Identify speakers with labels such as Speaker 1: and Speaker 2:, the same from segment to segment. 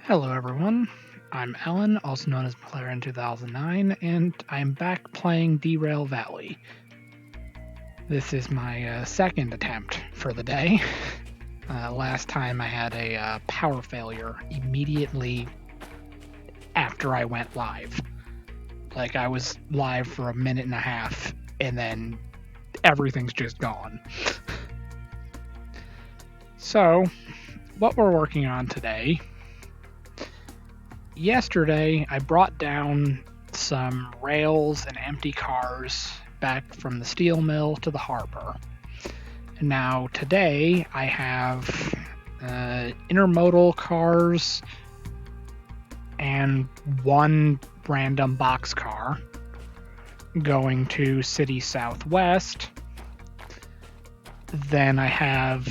Speaker 1: Hello everyone, I'm Alan, also known as Player in 2009, and I'm back playing Derail Valley. This is my second attempt for the day. Last time I had a power failure immediately after I went live. Like, I was live for a minute and a half, and then everything's just gone. So, what we're working on today... Yesterday, I brought down some rails and empty cars back from the steel mill to the harbor. And now today, I have intermodal cars and one random boxcar going to City Southwest. Then I have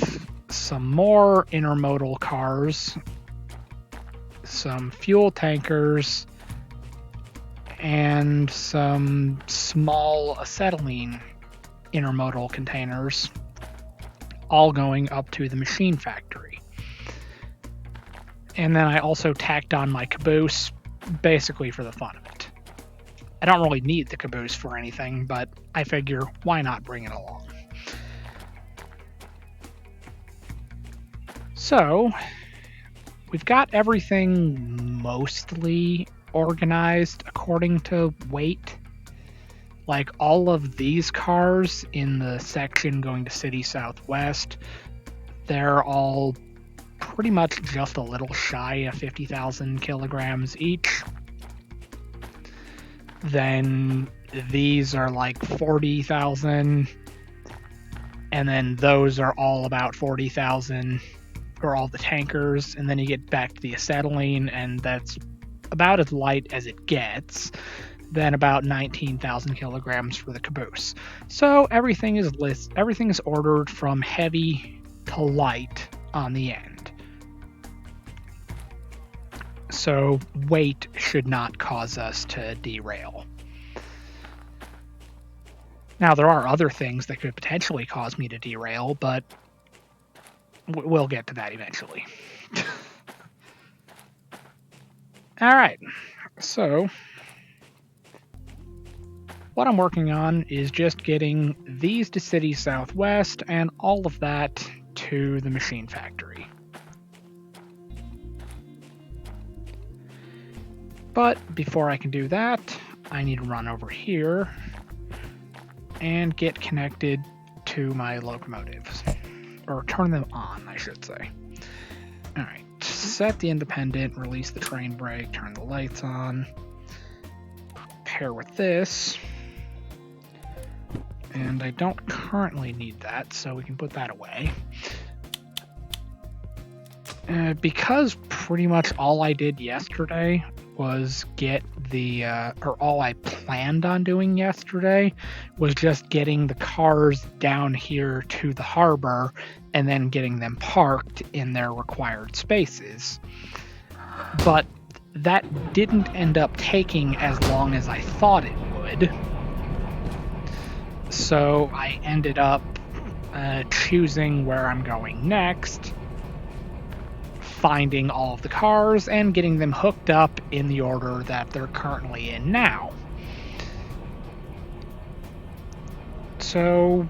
Speaker 1: some more intermodal cars, some fuel tankers, and some small acetylene intermodal containers, all going up to the machine factory. And then I also tacked on my caboose, basically for the fun of it. I don't really need the caboose for anything, but I figure, why not bring it along? So, we've got everything mostly organized according to weight. Like, all of these cars in the section going to City Southwest, they're all pretty much just a little shy of 50,000 kilograms each. Then these are like 40,000, and then those are all about 40,000. Or all the tankers, and then you get back to the acetylene, and that's about as light as it gets. Then about 19,000 kilograms for the caboose. So everything is ordered from heavy to light on the end. So weight should not cause us to derail. Now, there are other things that could potentially cause me to derail, but we'll get to that eventually. Alright, so what I'm working on is just getting these to City Southwest and all of that to the machine factory. But before I can do that, I need to run over here and get connected to my locomotives. Or turn them on, I should say. Alright, set the independent, release the train brake, turn the lights on. Pair with this. And I don't currently need that, so we can put that away. Because pretty much all I did yesterday was get the, or all I planned on doing yesterday was just getting the cars down here to the harbor and then getting them parked in their required spaces. But that didn't end up taking as long as I thought it would. So I ended up choosing where I'm going next, finding all of the cars, and getting them hooked up in the order that they're currently in now. So,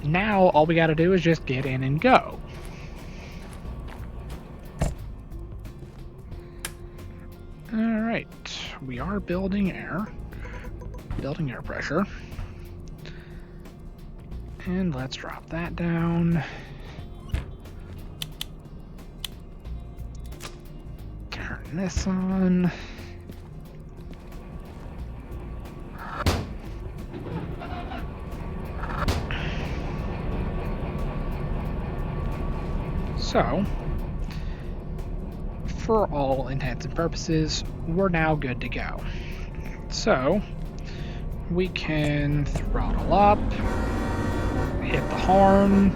Speaker 1: now all we gotta do is just get in and go. Alright, we are building air pressure. And let's drop that down. Turn this on. So, for all intents and purposes, we're now good to go. So, we can throttle up, hit the horn,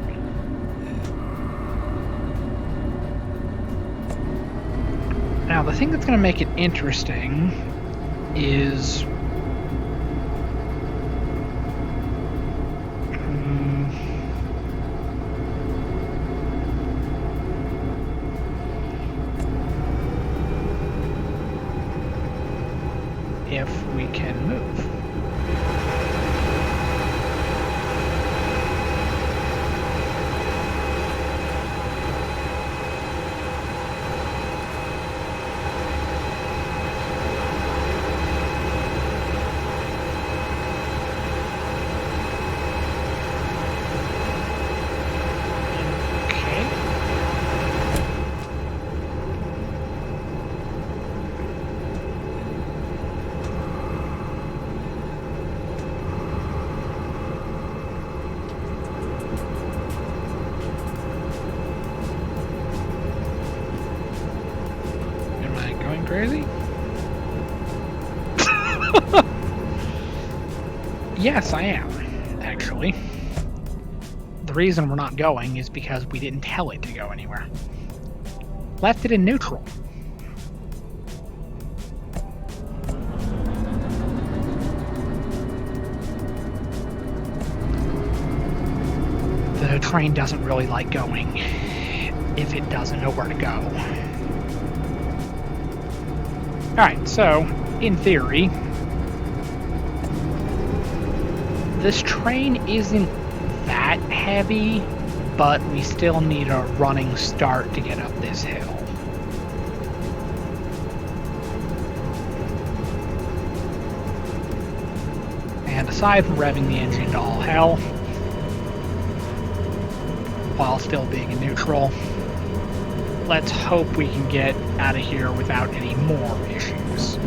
Speaker 1: now the thing that's going to make it interesting is if we can move. Crazy? Yes, I am, actually. The reason we're not going is because we didn't tell it to go anywhere. Left it in neutral. The train doesn't really like going if it doesn't know where to go. Alright, so, in theory, this train isn't that heavy, but we still need a running start to get up this hill. And aside from revving the engine to all hell, while still being in neutral, let's hope we can get out of here without any more issues.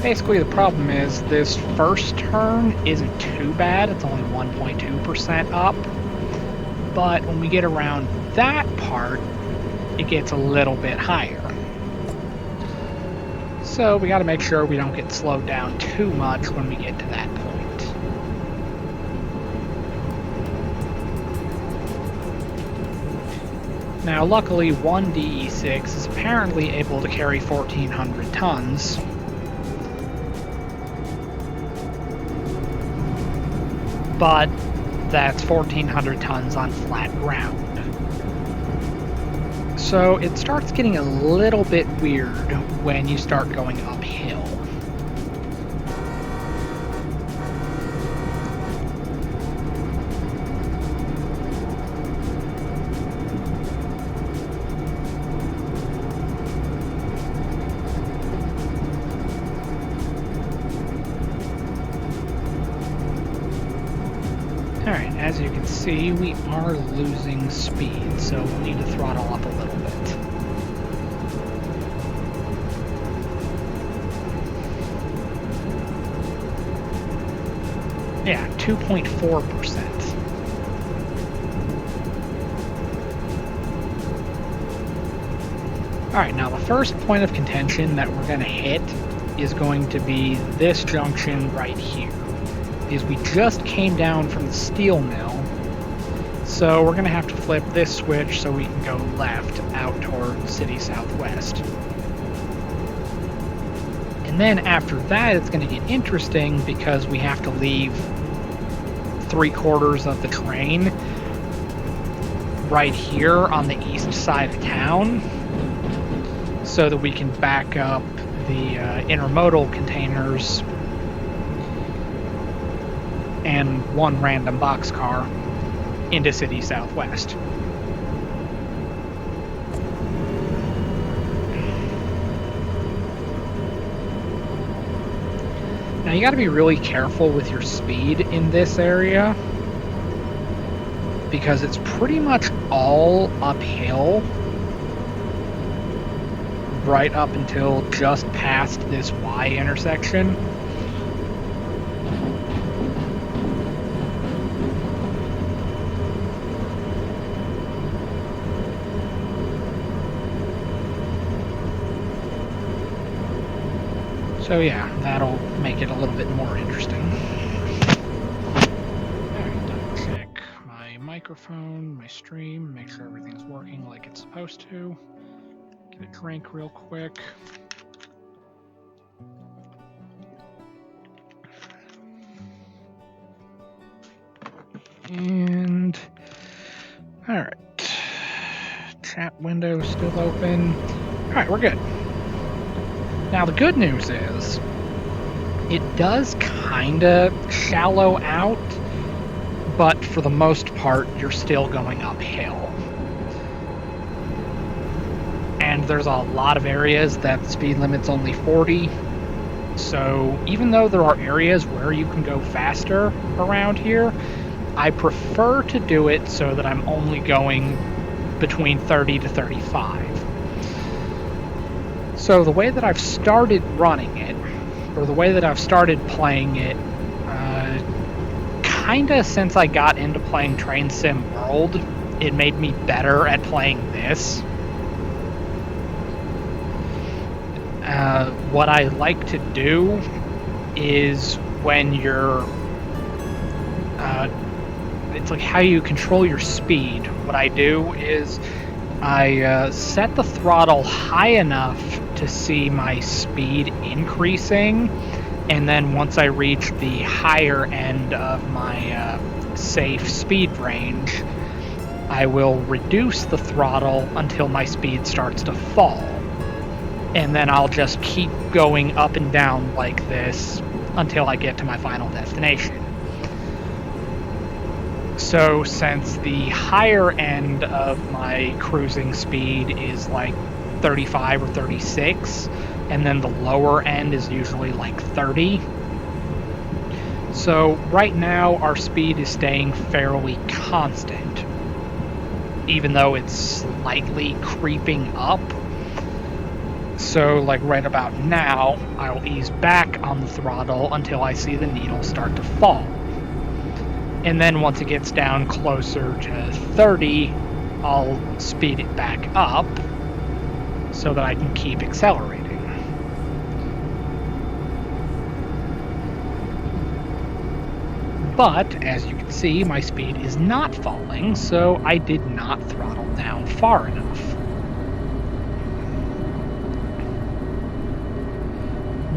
Speaker 1: Basically, the problem is this first turn isn't too bad. It's only 1.2% up. But when we get around that part, it gets a little bit higher. So we got to make sure we don't get slowed down too much when we get to that point. Now, luckily, one DE6 is apparently able to carry 1,400 tons. But that's 1,400 tons on flat ground. So it starts getting a little bit weird when you start going uphill. Alright, as you can see, we are losing speed, so we'll need to throttle up a little bit. Yeah, 2.4%. Alright, now the first point of contention that we're going to hit is going to be this junction right here. Because we just came down from the steel mill, so we're going to have to flip this switch so we can go left out toward City Southwest. And then after that, it's going to get interesting because we have to leave 3/4 of the train right here on the east side of town so that we can back up the intermodal containers and one random boxcar into City Southwest. Now you got to be really careful with your speed in this area because it's pretty much all uphill right up until just past this Y intersection. So yeah, that'll make it a little bit more interesting. Alright, double check my microphone, my stream, make sure everything's working like it's supposed to. Get a drink real quick. And alright. Chat window still open. Alright, we're good. Now the good news is It does kinda shallow out, but for the most part, you're still going uphill. And there's a lot of areas that the speed limit's only 40. So even though there are areas where you can go faster around here, I prefer to do it so that I'm only going between 30 to 35. So the way that I've started running it, or the way that I've started playing it, kinda since I got into playing Train Sim World, it made me better at playing this. What I like to do is when you're... it's like how you control your speed. What I do is I set the throttle high enough to see my speed increasing, and then once I reach the higher end of my safe speed range, I will reduce the throttle until my speed starts to fall. And then I'll just keep going up and down like this until I get to my final destination. So since the higher end of my cruising speed is like 35 or 36, and then the lower end is usually like 30. So right now our speed is staying fairly constant, even though it's slightly creeping up. So like right about now, I'll ease back on the throttle until I see the needle start to fall. And then once it gets down closer to 30, I'll speed it back up so that I can keep accelerating. But, as you can see, my speed is not falling, so I did not throttle down far enough.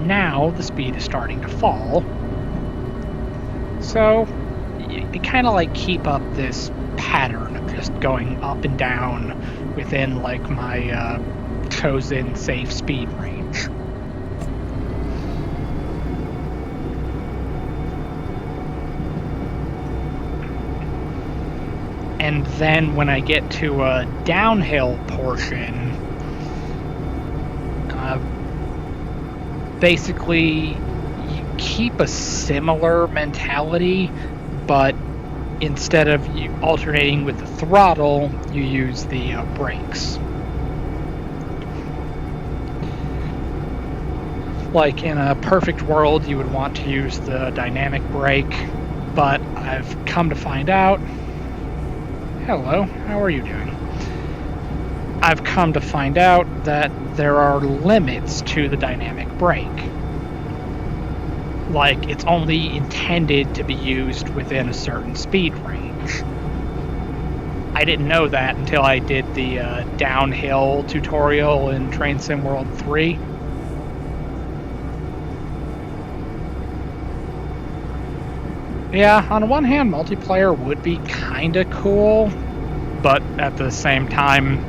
Speaker 1: Now the speed is starting to fall, so you kind of like keep up this pattern of just going up and down within like my chosen safe speed range. And then when I get to a downhill portion, basically you keep a similar mentality, but instead of you alternating with the throttle, you use the brakes. Like in a perfect world, you would want to use the dynamic brake, but I've come to find out... Hello, how are you doing? I've come to find out that there are limits to the dynamic brake. Like, it's only intended to be used within a certain speed range. I didn't know that until I did the downhill tutorial in Train Sim World 3. Yeah, on one hand, multiplayer would be kinda cool, but at the same time,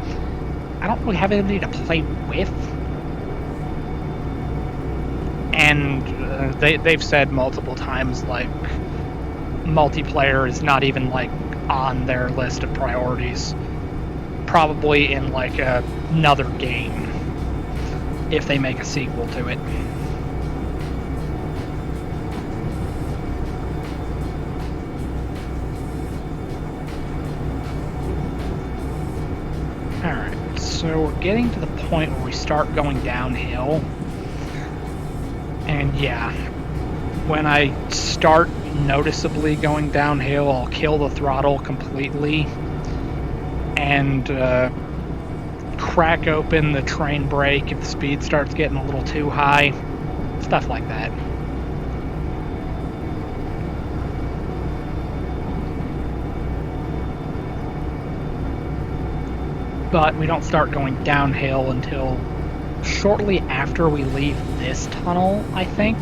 Speaker 1: I don't really have anybody to play with. And they've said multiple times, like, multiplayer is not even, like, on their list of priorities. Probably in, like, another game, if they make a sequel to it. Alright, so we're getting to the point where we start going downhill. And yeah, when I start noticeably going downhill, I'll kill the throttle completely and crack open the train brake if the speed starts getting a little too high. Stuff like that. But we don't start going downhill until shortly after we leave this tunnel, I think.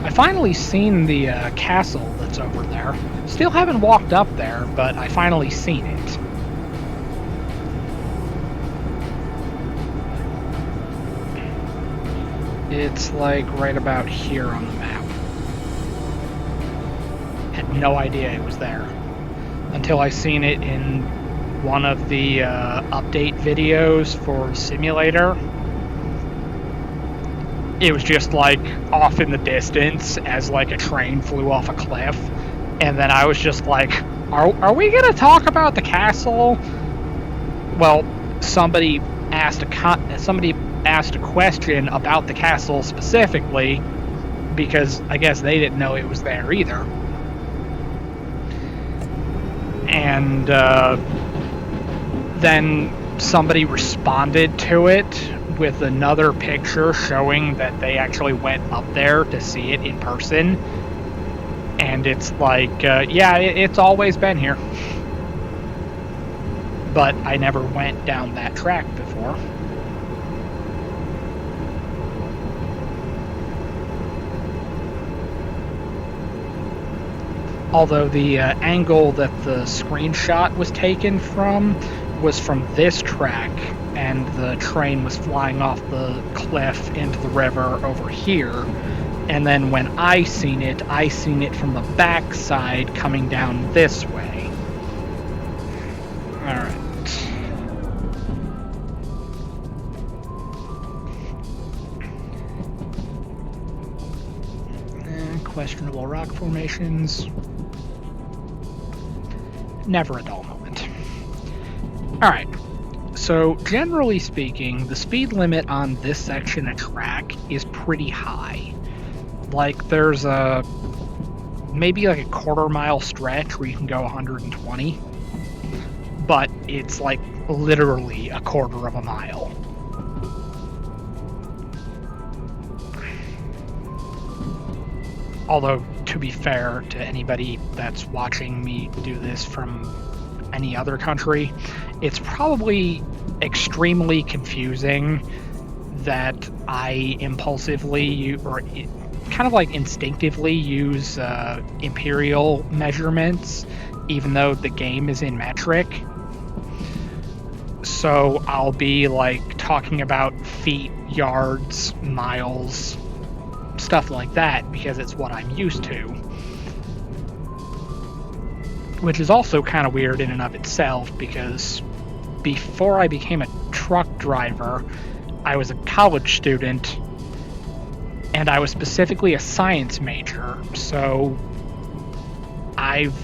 Speaker 1: I finally seen the castle that's over there. Still haven't walked up there, but I finally seen it. It's like right about here on the map. Had no idea it was there until I seen it in one of the update videos for Simulator. It was just like off in the distance as like a train flew off a cliff, and then I was just like, are we gonna talk about the castle? Well, somebody asked a question about the castle specifically, because I guess they didn't know it was there either. And then somebody responded to it with another picture showing that they actually went up there to see it in person. And it's like, yeah, it's always been here. But I never went down that track before. Although the angle that the screenshot was taken from was from this track, and the train was flying off the cliff into the river over here. And then when I seen it from the back side coming down this way. Alright. Questionable rock formations. Never a dull moment. Alright, so generally speaking, the speed limit on this section of track is pretty high. Like, there's maybe like a quarter-mile stretch where you can go 120, but it's like literally a quarter of a mile. Although, to be fair to anybody that's watching me do this from any other country, it's probably extremely confusing that I impulsively, or kind of like instinctively, use imperial measurements, even though the game is in metric. So I'll be like talking about feet, yards, miles, stuff like that, because it's what I'm used to. Which is also kind of weird in and of itself, because before I became a truck driver, I was a college student, and I was specifically a science major, so I've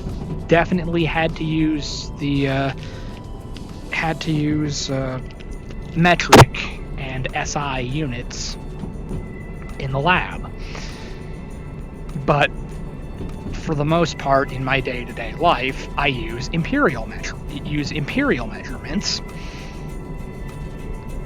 Speaker 1: definitely had to use metric and SI units in the lab. But for the most part, in my day-to-day life, I use imperial measurements.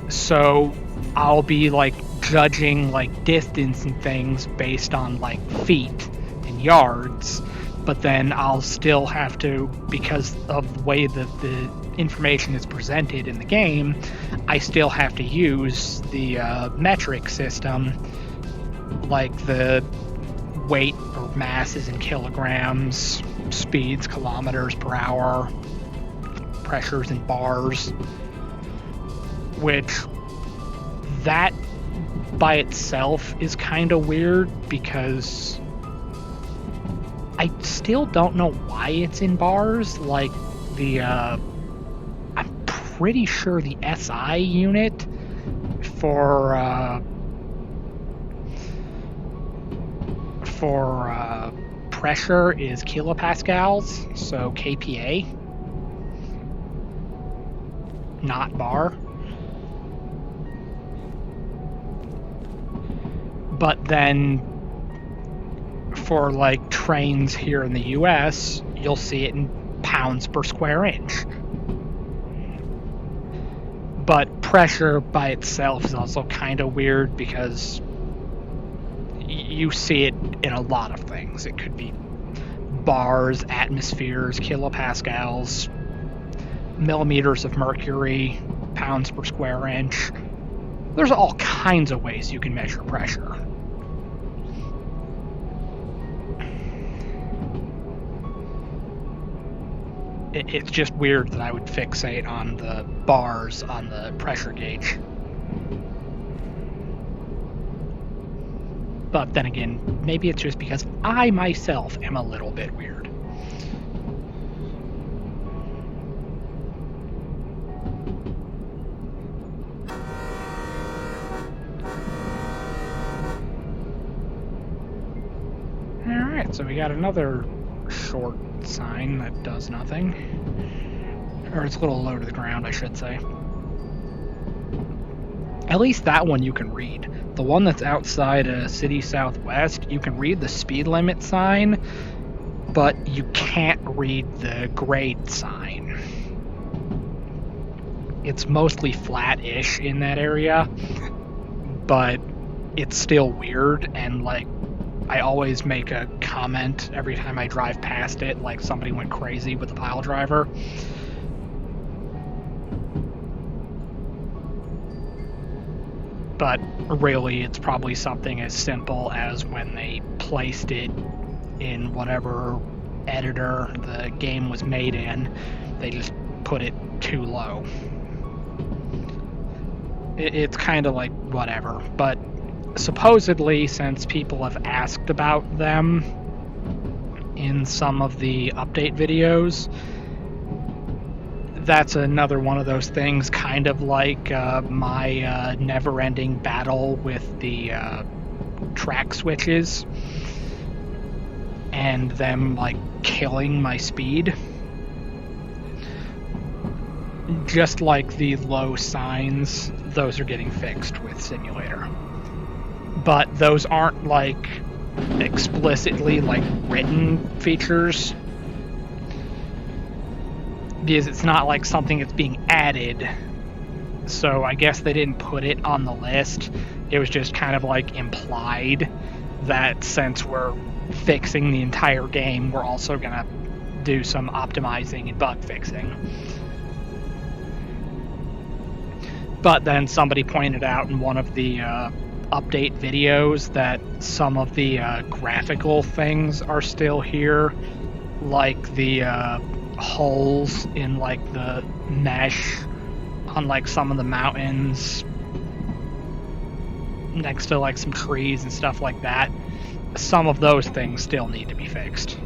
Speaker 1: So I'll be like judging like distance and things based on like feet and yards, but then I'll still have to, because of the way that the information is presented in the game, I still have to use the metric system, like the weight or mass is in kilograms, speeds kilometers per hour, pressures in bars, which that by itself is kind of weird, because I still don't know why it's in bars. Like the I'm pretty sure the SI unit for pressure is kilopascals, so kPa, not bar. But then for like trains here in the US, you'll see it in pounds per square inch. But pressure by itself is also kind of weird, because you see it in a lot of things. It could be bars, atmospheres, kilopascals, millimeters of mercury, pounds per square inch. There's all kinds of ways you can measure pressure. It's just weird that I would fixate on the bars on the pressure gauge. But then again, maybe it's just because I myself am a little bit weird. Alright, so we got another short sign that does nothing. Or it's a little low to the ground, I should say. At least that one you can read. The one that's outside City Southwest, you can read the speed limit sign, but you can't read the grade sign. It's mostly flat-ish in that area, but it's still weird, and like I always make a comment every time I drive past it, like somebody went crazy with the pile driver. But really, it's probably something as simple as when they placed it in whatever editor the game was made in, they just put it too low. It's kind of like whatever, but supposedly, since people have asked about them in some of the update videos, that's another one of those things, kind of like my never-ending battle with the track switches and them like killing my speed. Just like the low signs, those are getting fixed with Simulator. But those aren't like explicitly like written features, because it's not like something that's being added. So I guess they didn't put it on the list. It was just kind of like implied that since we're fixing the entire game, we're also gonna do some optimizing and bug fixing. But then somebody pointed out in one of the update videos that some of the graphical things are still here, like the holes in like the mesh on like some of the mountains next to like some trees and stuff like that. Some of those things still need to be fixed.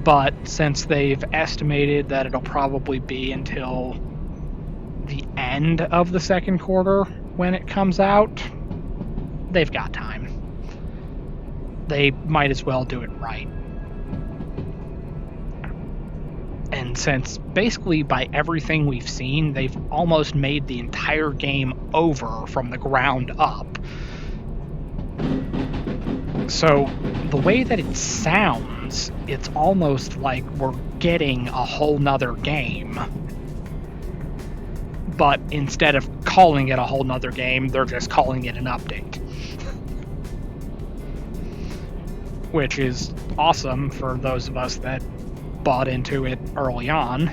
Speaker 1: But since they've estimated that it'll probably be until the end of the second quarter when it comes out, they've got time. They might as well do it right. And since basically by everything we've seen, they've almost made the entire game over from the ground up. So the way that it sounds, it's almost like we're getting a whole nother game. But instead of calling it a whole nother game, they're just calling it an update. Which is awesome for those of us that bought into it early on.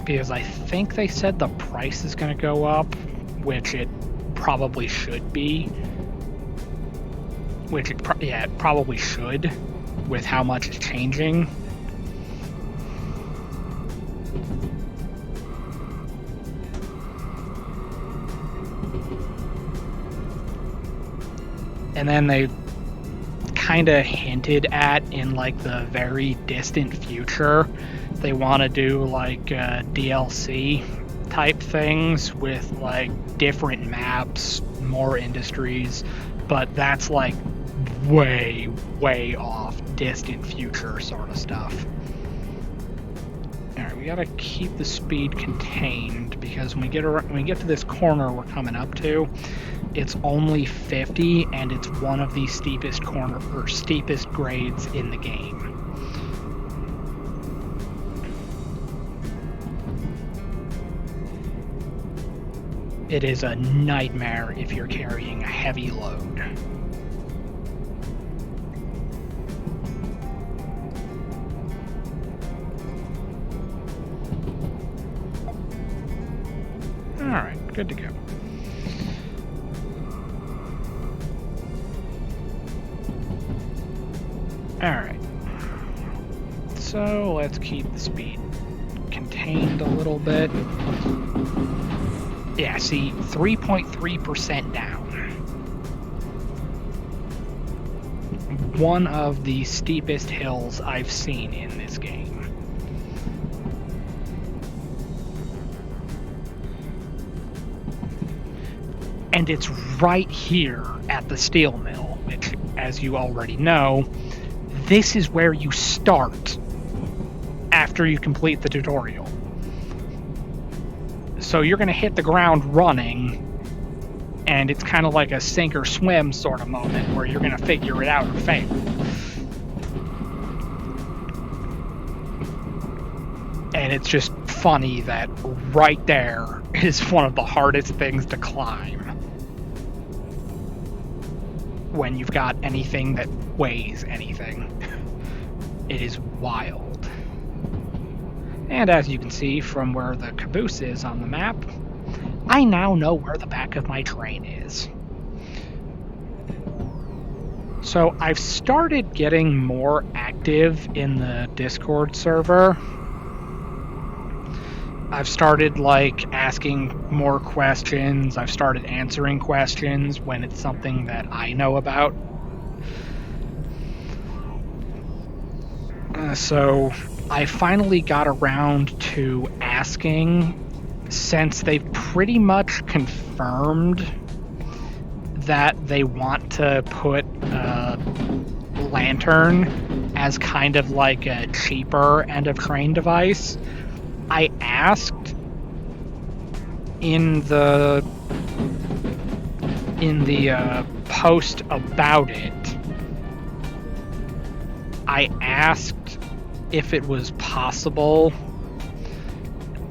Speaker 1: Because I think they said the price is going to go up, which it probably should be. Which it probably should, with how much is changing. And then they kind of hinted at in like the very distant future they want to do like DLC type things with like different maps, more industries, but that's like way off, distant future sort of stuff. Alright, we gotta keep the speed contained because when we get to this corner we're coming up to, it's only 50 and it's one of the steepest steepest grades in the game. It is a nightmare if you're carrying a heavy load. Alright, good to go. Alright. So let's keep the speed contained. maintained a little bit. Yeah, see, 3.3% down. One of the steepest hills I've seen in this game. And it's right here at the steel mill, which, as you already know, this is where you start after you complete the tutorial. So you're going to hit the ground running, and it's kind of like a sink or swim sort of moment where you're going to figure it out or fail. And it's just funny that right there is one of the hardest things to climb when you've got anything that weighs anything. It is wild. And as you can see from where the caboose is on the map, I now know where the back of my train is. So I've started getting more active in the Discord server. I've started asking more questions. I've started answering questions when it's something that I know about. So I finally got around to asking, since they've pretty much confirmed that they want to put Lantern as kind of like a cheaper end of train device. I asked in the post about it. I asked if it was possible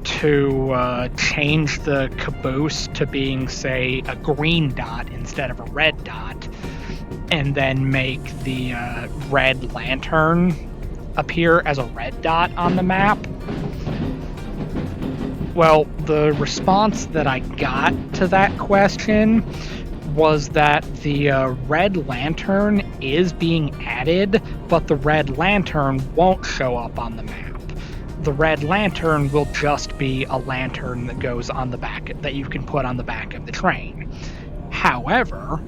Speaker 1: to change the caboose to being, say, a green dot instead of a red dot, and then make the red lantern appear as a red dot on the map. Well, the response that I got to that question was that the red lantern is being added, but the red lantern won't show up on the map. The red lantern will just be a lantern that goes on the back, that you can put on the back of the train. However,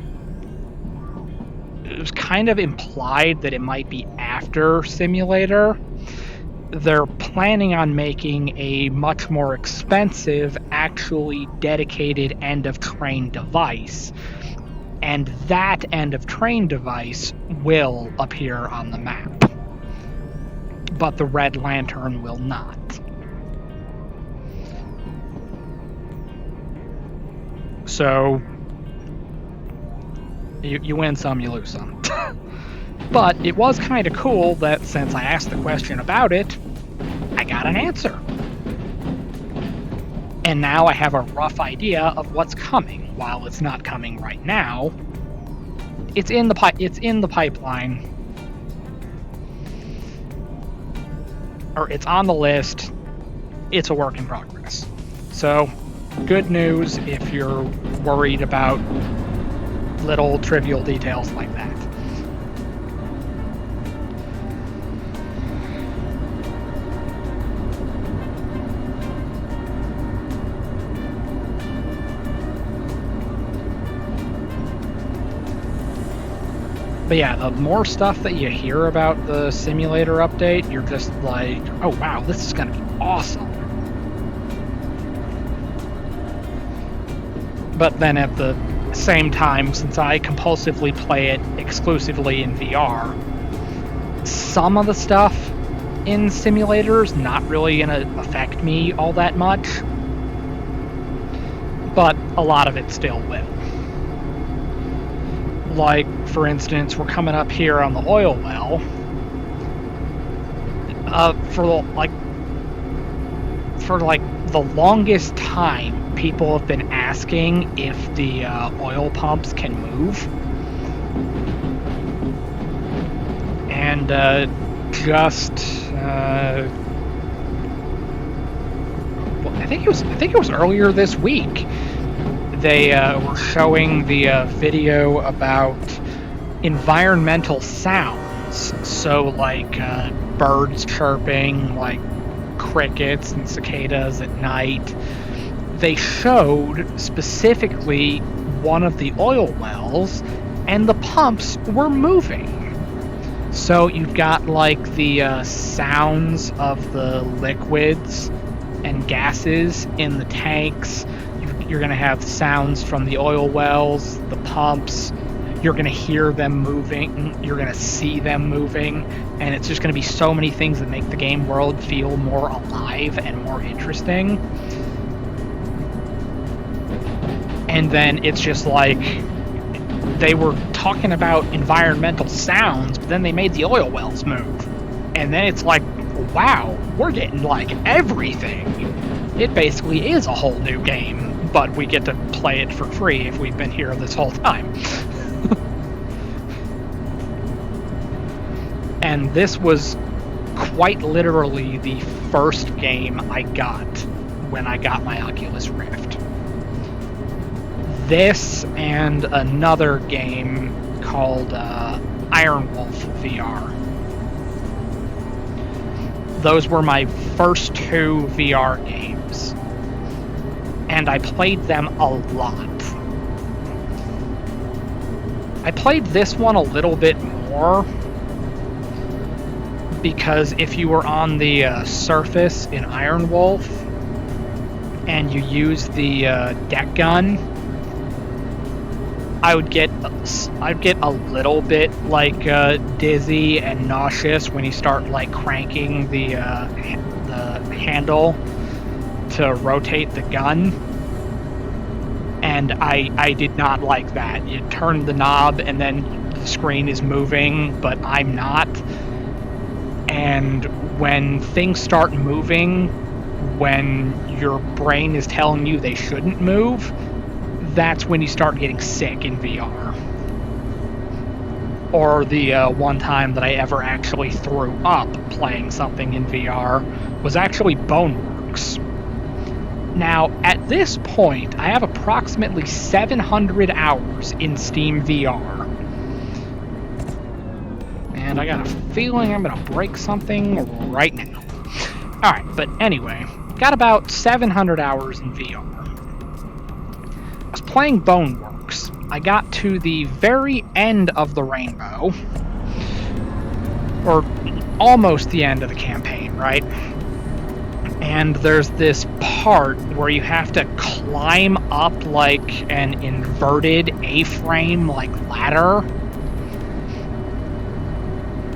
Speaker 1: it was kind of implied that it might be after Simulator. They're planning on making a much more expensive, actually dedicated end-of-train device, and that end-of-train device will appear on the map, but the red lantern will not. So, you win some, you lose some. But it was kind of cool that since I asked the question about it, I got an answer. And now I have a rough idea of what's coming. While it's not coming right now, it's in the pipeline. Or it's on the list. It's a work in progress. So, good news if you're worried about little trivial details like that. But yeah, the more stuff that you hear about the simulator update, you're just like, oh wow, this is going to be awesome. But then at the same time, since I compulsively play it exclusively in VR, some of the stuff in simulators not really going to affect me all that much, but a lot of it still will. Like, for instance, we're coming up here on the oil well. For the longest time, people have been asking if the oil pumps can move, and I think it was earlier this week. They were showing the video about environmental sounds, so like birds chirping, like crickets and cicadas at night. They showed specifically one of the oil wells, and the pumps were moving. So you've got like the sounds of the liquids and gases in the tanks. You're going to have sounds from the oil wells, the pumps. You're going to hear them moving. You're going to see them moving. And it's just going to be so many things that make the game world feel more alive and more interesting. And then it's just like they were talking about environmental sounds, but then they made the oil wells move. And then it's like, wow, we're getting like everything. It basically is a whole new game, but we get to play it for free if we've been here this whole time. And this was quite literally the first game I got when I got my Oculus Rift. This and another game called Iron Wolf VR. Those were my first two VR games, and I played them a lot. I played this one a little bit more because if you were on the surface in Iron Wolf and you used the deck gun, I'd get a little bit like dizzy and nauseous when you start like cranking the handle to rotate the gun, and I did not like that. You turn the knob and then the screen is moving, but I'm not. And when things start moving, when your brain is telling you they shouldn't move, that's when you start getting sick in VR. Or the one time that I ever actually threw up playing something in VR was actually Boneworks. Now, at this point, I have approximately 700 hours in Steam VR. And I got a feeling I'm going to break something right now. Alright, but anyway, got about 700 hours in VR. I was playing Boneworks. I got to the very end of the rainbow, or almost the end of the campaign, right? And there's this part where you have to climb up like an inverted A-frame like ladder,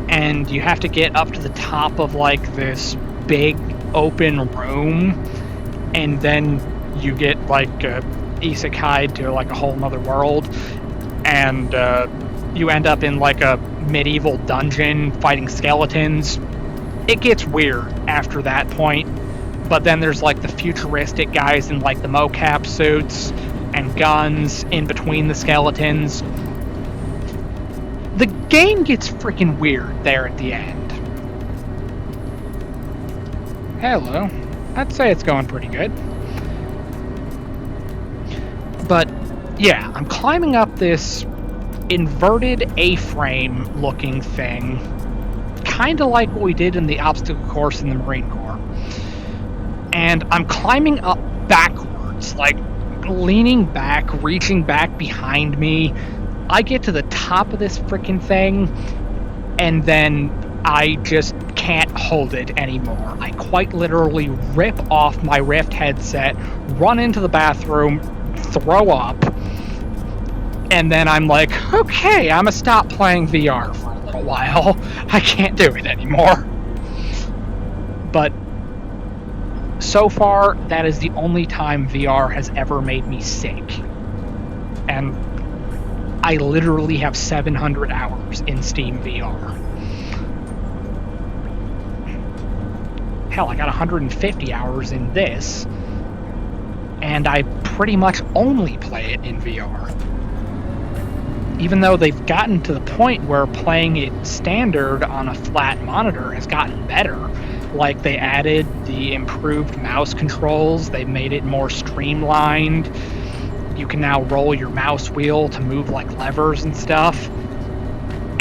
Speaker 1: and you have to get up to the top of like this big open room, and then you get like isekai to like a whole nother world, and you end up in like a medieval dungeon fighting skeletons. It gets weird after that point, but then there's like the futuristic guys in like the mocap suits and guns in between the skeletons. The game gets freaking weird there at the end. Hello. I'd say it's going pretty good. But yeah, I'm climbing up this inverted A-frame looking thing, kind of like what we did in the obstacle course in the Marine Corps. And I'm climbing up backwards, like leaning back, reaching back behind me. I get to the top of this freaking thing, and then I just can't hold it anymore. I quite literally rip off my Rift headset, run into the bathroom, throw up, and then I'm like, okay, I'm gonna stop playing VR for a little while. I can't do it anymore. But so far, that is the only time VR has ever made me sick. And I literally have 700 hours in Steam VR. Hell, I got 150 hours in this, and I pretty much only play it in VR. Even though they've gotten to the point where playing it standard on a flat monitor has gotten better. Like, they added the improved mouse controls, they made it more streamlined. You can now roll your mouse wheel to move like levers and stuff.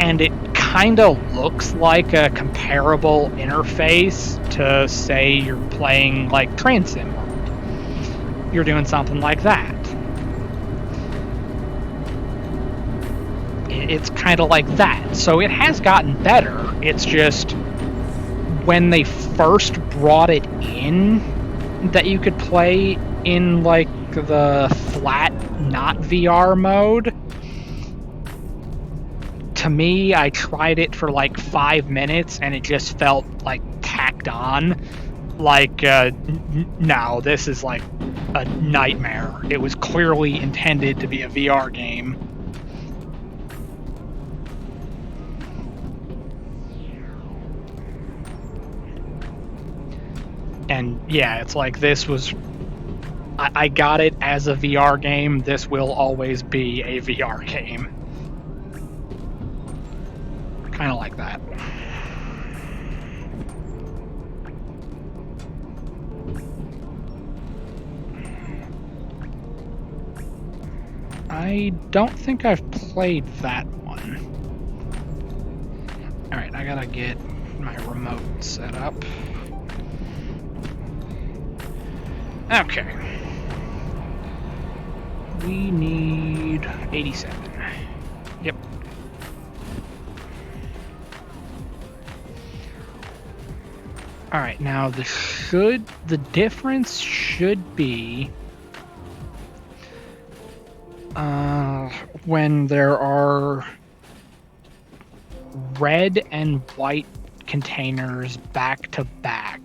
Speaker 1: and it kind of looks like a comparable interface to, say, you're playing like Train Sim World. You're doing something like that. It's kind of like that. So it has gotten better. It's just when they first brought it in that you could play in like the flat, not VR mode, to me, I tried it for like 5 minutes and it just felt like tacked on. Like, no, this is like a nightmare. It was clearly intended to be a VR game. And yeah, it's like this was... I got it as a VR game. This will always be a VR game. Kind of like that. I don't think I've played that one. Alright, I gotta get my remote set up. Okay. We need 87. Yep. Alright, now the difference should be when there are red and white containers back to back.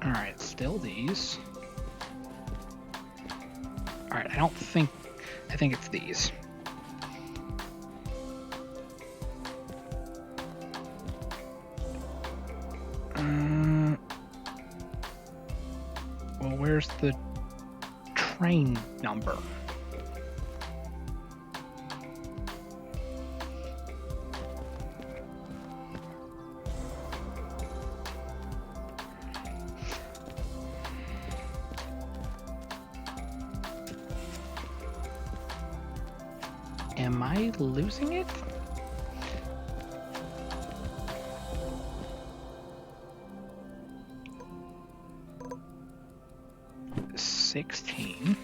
Speaker 1: Alright, still these. Alright, I think it's these. Well, where's the train number? Am I losing it? $16.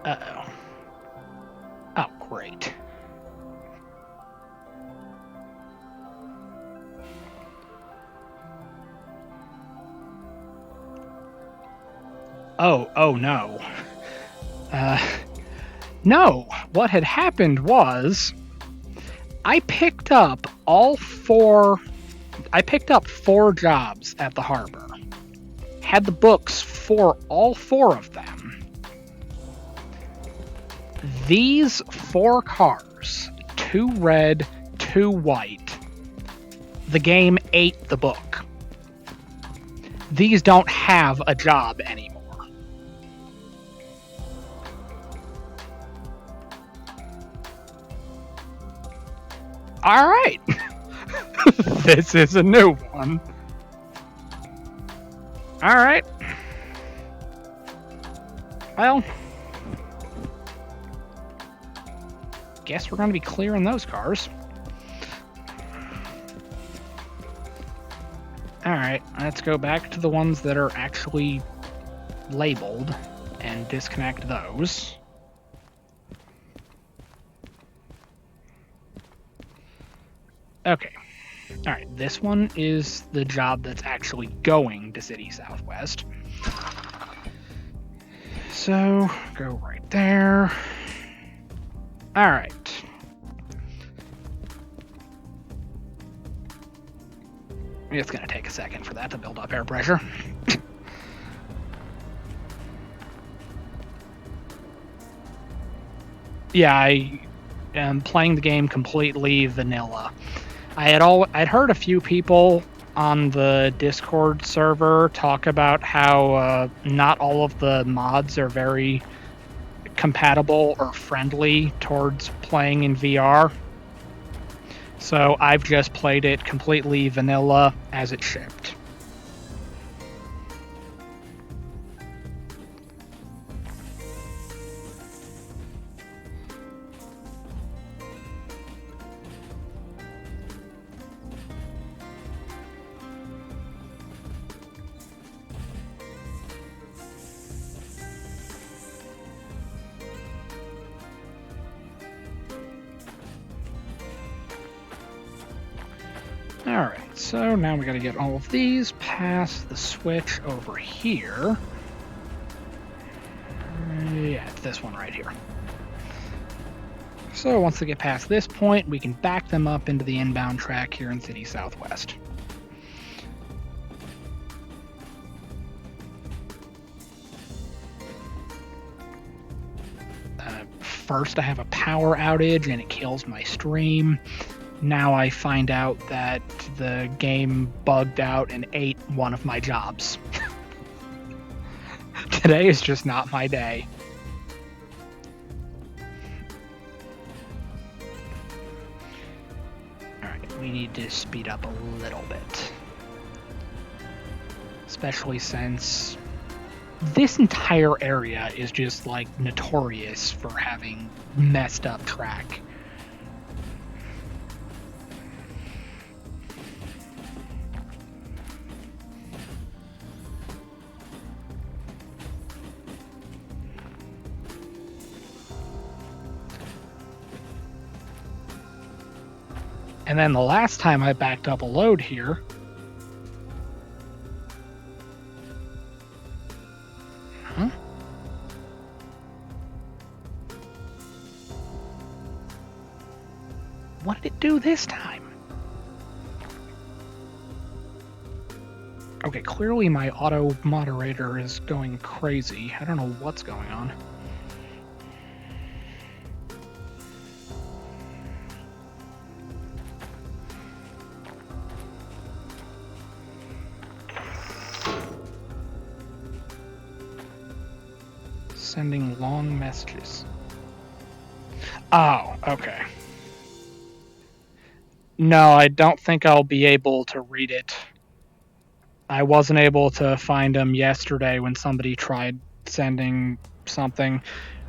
Speaker 1: Uh-oh. Oh, great. Oh no. No, what had happened was I picked up 4 jobs at the harbor. Had the books for all 4 of them. These 4 cars, 2 red, 2 white, the game ate the book. These don't have a job anymore. Alright. This is a new one. Alright. Well, guess we're going to be clearing those cars. Alright, let's go back to the ones that are actually labeled and disconnect those. Okay. Alright, this one is the job that's actually going to City Southwest. So, go right there. Alright. It's going to take a second for that to build up air pressure. Yeah, I am playing the game completely vanilla. I'd heard a few people on the Discord server talk about how not all of the mods are very compatible or friendly towards playing in VR. So I've just played it completely vanilla as it shipped. Alright, so now we gotta get all of these past the switch over here. Yeah, it's this one right here. So once they get past this point, we can back them up into the inbound track here in City Southwest. First I have a power outage and it kills my stream. Now I find out that the game bugged out and ate one of my jobs. Today is just not my day. Alright, we need to speed up a little bit. Especially since this entire area is just like notorious for having messed up track. And then the last time I backed up a load here, what did it do this time? Okay, clearly my auto moderator is going crazy. I don't know what's going on. Sending long messages. Oh, okay. No, I don't think I'll be able to read it. I wasn't able to find them yesterday when somebody tried sending something.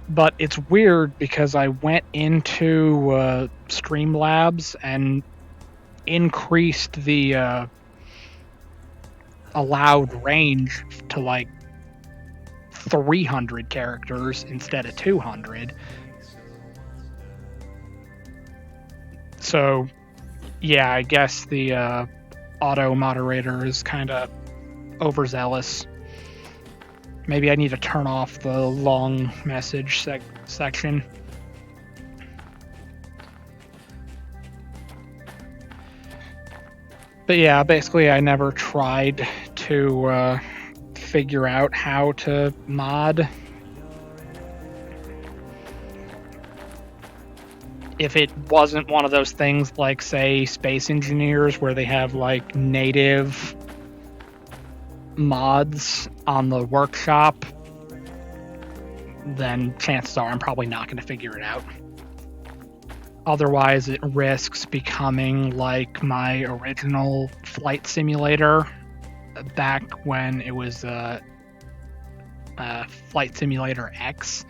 Speaker 1: But it's weird because I went into Streamlabs and increased the allowed range to like 300 characters instead of 200. So, yeah, I guess the auto moderator is kind of overzealous. Maybe I need to turn off the long message section. But yeah, basically I never tried to figure out how to mod. If it wasn't one of those things like, say, Space Engineers, where they have like native mods on the workshop, then chances are I'm probably not going to figure it out. Otherwise, it risks becoming like my original flight simulator back when it was Flight Simulator X.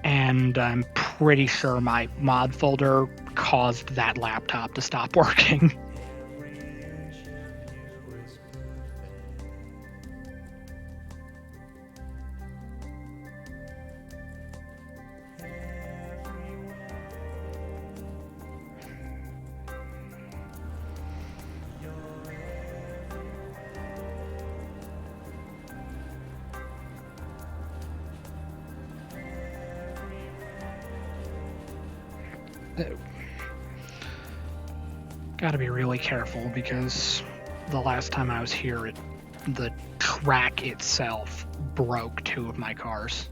Speaker 1: And I'm pretty sure my mod folder caused that laptop to stop working. Gotta be really careful because the last time I was here, the track itself broke 2 of my cars.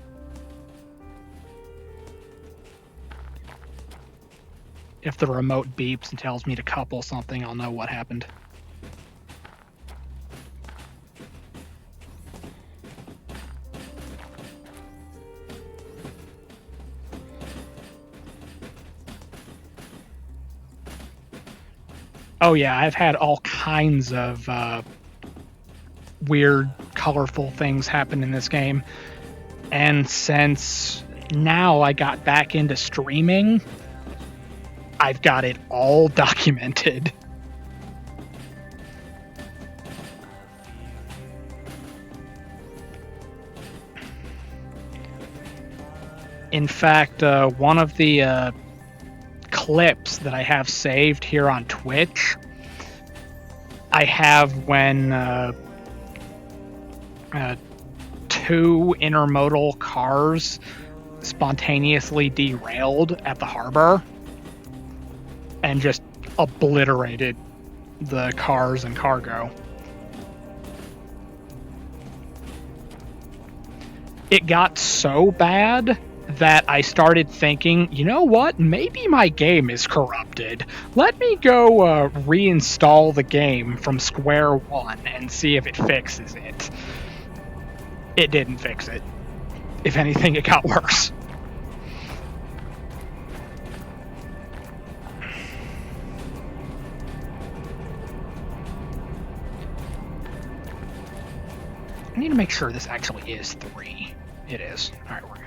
Speaker 1: If the remote beeps and tells me to couple something, I'll know what happened. Oh yeah, I've had all kinds of weird, colorful things happen in this game. And since now I got back into streaming, I've got it all documented. In fact, one of the clips that I have saved here on Twitch, I have when two intermodal cars spontaneously derailed at the harbor and just obliterated the cars and cargo. It got so bad that I started thinking, you know what, maybe my game is corrupted. Let me go reinstall the game from square one and see if it fixes it. It didn't fix it. If anything, it got worse. I need to make sure this actually is 3. It is. Alright, we're good.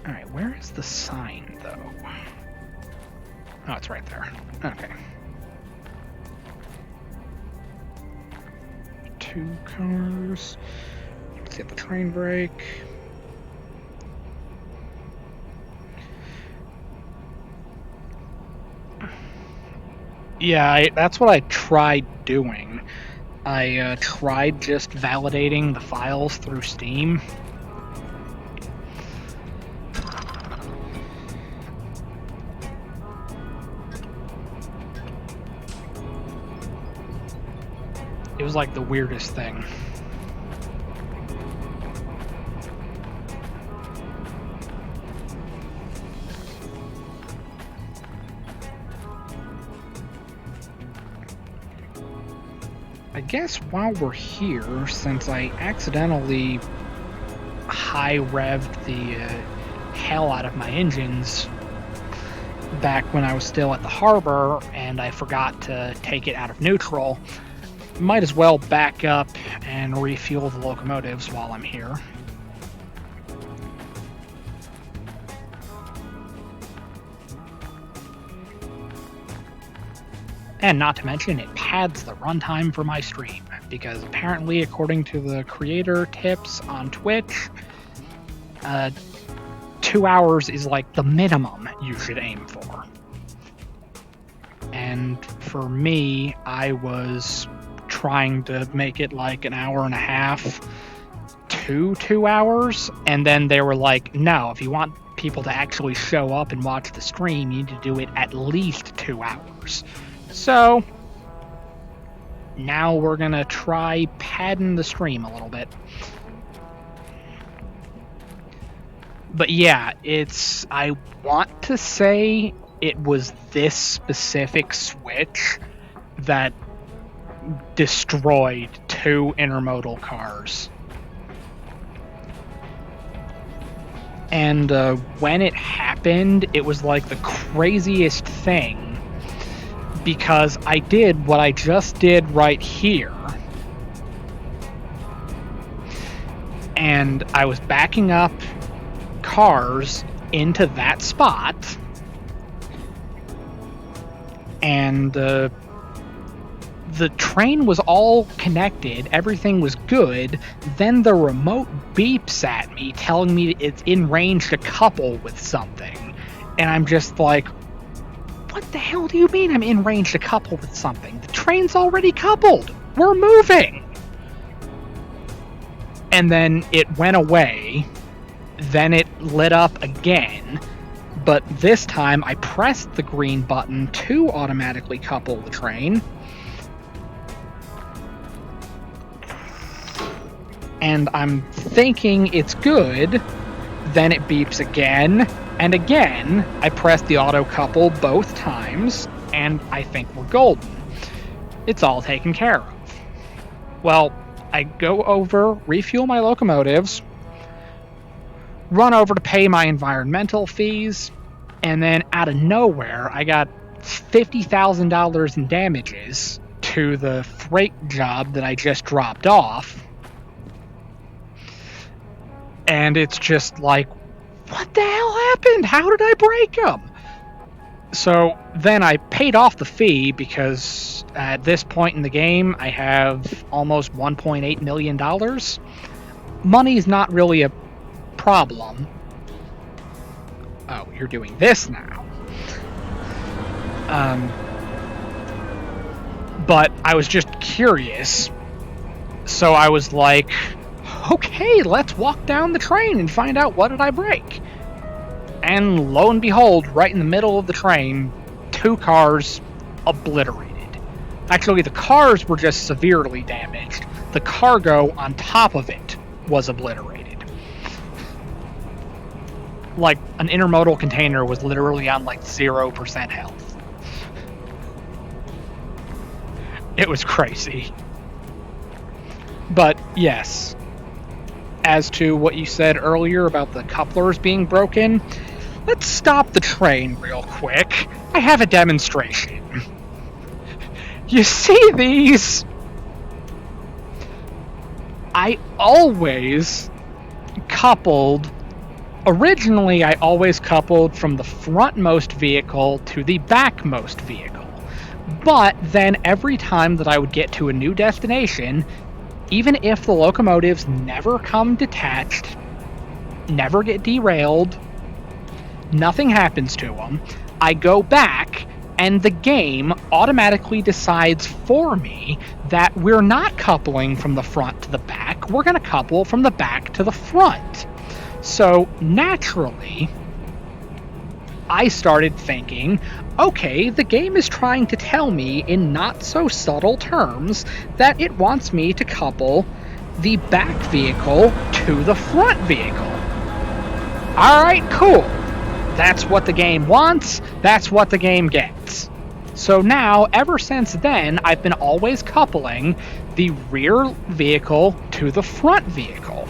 Speaker 1: Alright, where is the sign, though? Oh, it's right there. Okay. 2 cars. Let's hit the train brake. Yeah, that's what I tried doing. I tried just validating the files through Steam. It was like the weirdest thing. I guess while we're here, since I accidentally high-revved the hell out of my engines back when I was still at the harbor and I forgot to take it out of neutral, might as well back up and refuel the locomotives while I'm here. And not to mention, it pads the runtime for my stream, because apparently, according to the creator tips on Twitch, 2 hours is like the minimum you should aim for. And for me, I was trying to make it like an hour and a half to 2 hours, and then they were like, no, if you want people to actually show up and watch the stream, you need to do it at least 2 hours. So now we're gonna try padding the stream a little bit. But yeah, I want to say it was this specific switch that destroyed 2 intermodal cars. And when it happened, it was like the craziest thing, because I did what I just did right here. And I was backing up cars into that spot, and the train was all connected, everything was good. Then the remote beeps at me telling me it's in range to couple with something, and I'm just like, what the hell do you mean I'm in range to couple with something? The train's already coupled. We're moving. And then it went away. Then it lit up again. But this time I pressed the green button to automatically couple the train. And I'm thinking it's good. Then it beeps again. And again, I press the auto couple both times, and I think we're golden. It's all taken care of. Well, I go over, refuel my locomotives, run over to pay my environmental fees, and then out of nowhere, I got $50,000 in damages to the freight job that I just dropped off. And it's just like, what the hell happened? How did I break them? So then I paid off the fee because at this point in the game, I have almost $1.8 million. Money's not really a problem. Oh, you're doing this now. But I was just curious. So I was like, okay, let's walk down the train and find out what did I break. And lo and behold, right in the middle of the train, 2 cars obliterated. Actually, the cars were just severely damaged. The cargo on top of it was obliterated. Like, an intermodal container was literally on like 0% health. It was crazy. But yes, as to what you said earlier about the couplers being broken, let's stop the train real quick. I have a demonstration. You see these? Originally I always coupled from the frontmost vehicle to the backmost vehicle. But then every time that I would get to a new destination, even if the locomotives never come detached, never get derailed, nothing happens to them, I go back and the game automatically decides for me that we're not coupling from the front to the back, we're going to couple from the back to the front. So naturally, I started thinking, okay, the game is trying to tell me in not so subtle terms that it wants me to couple the back vehicle to the front vehicle. Alright, cool. That's what the game wants, that's what the game gets. So now, ever since then, I've been always coupling the rear vehicle to the front vehicle.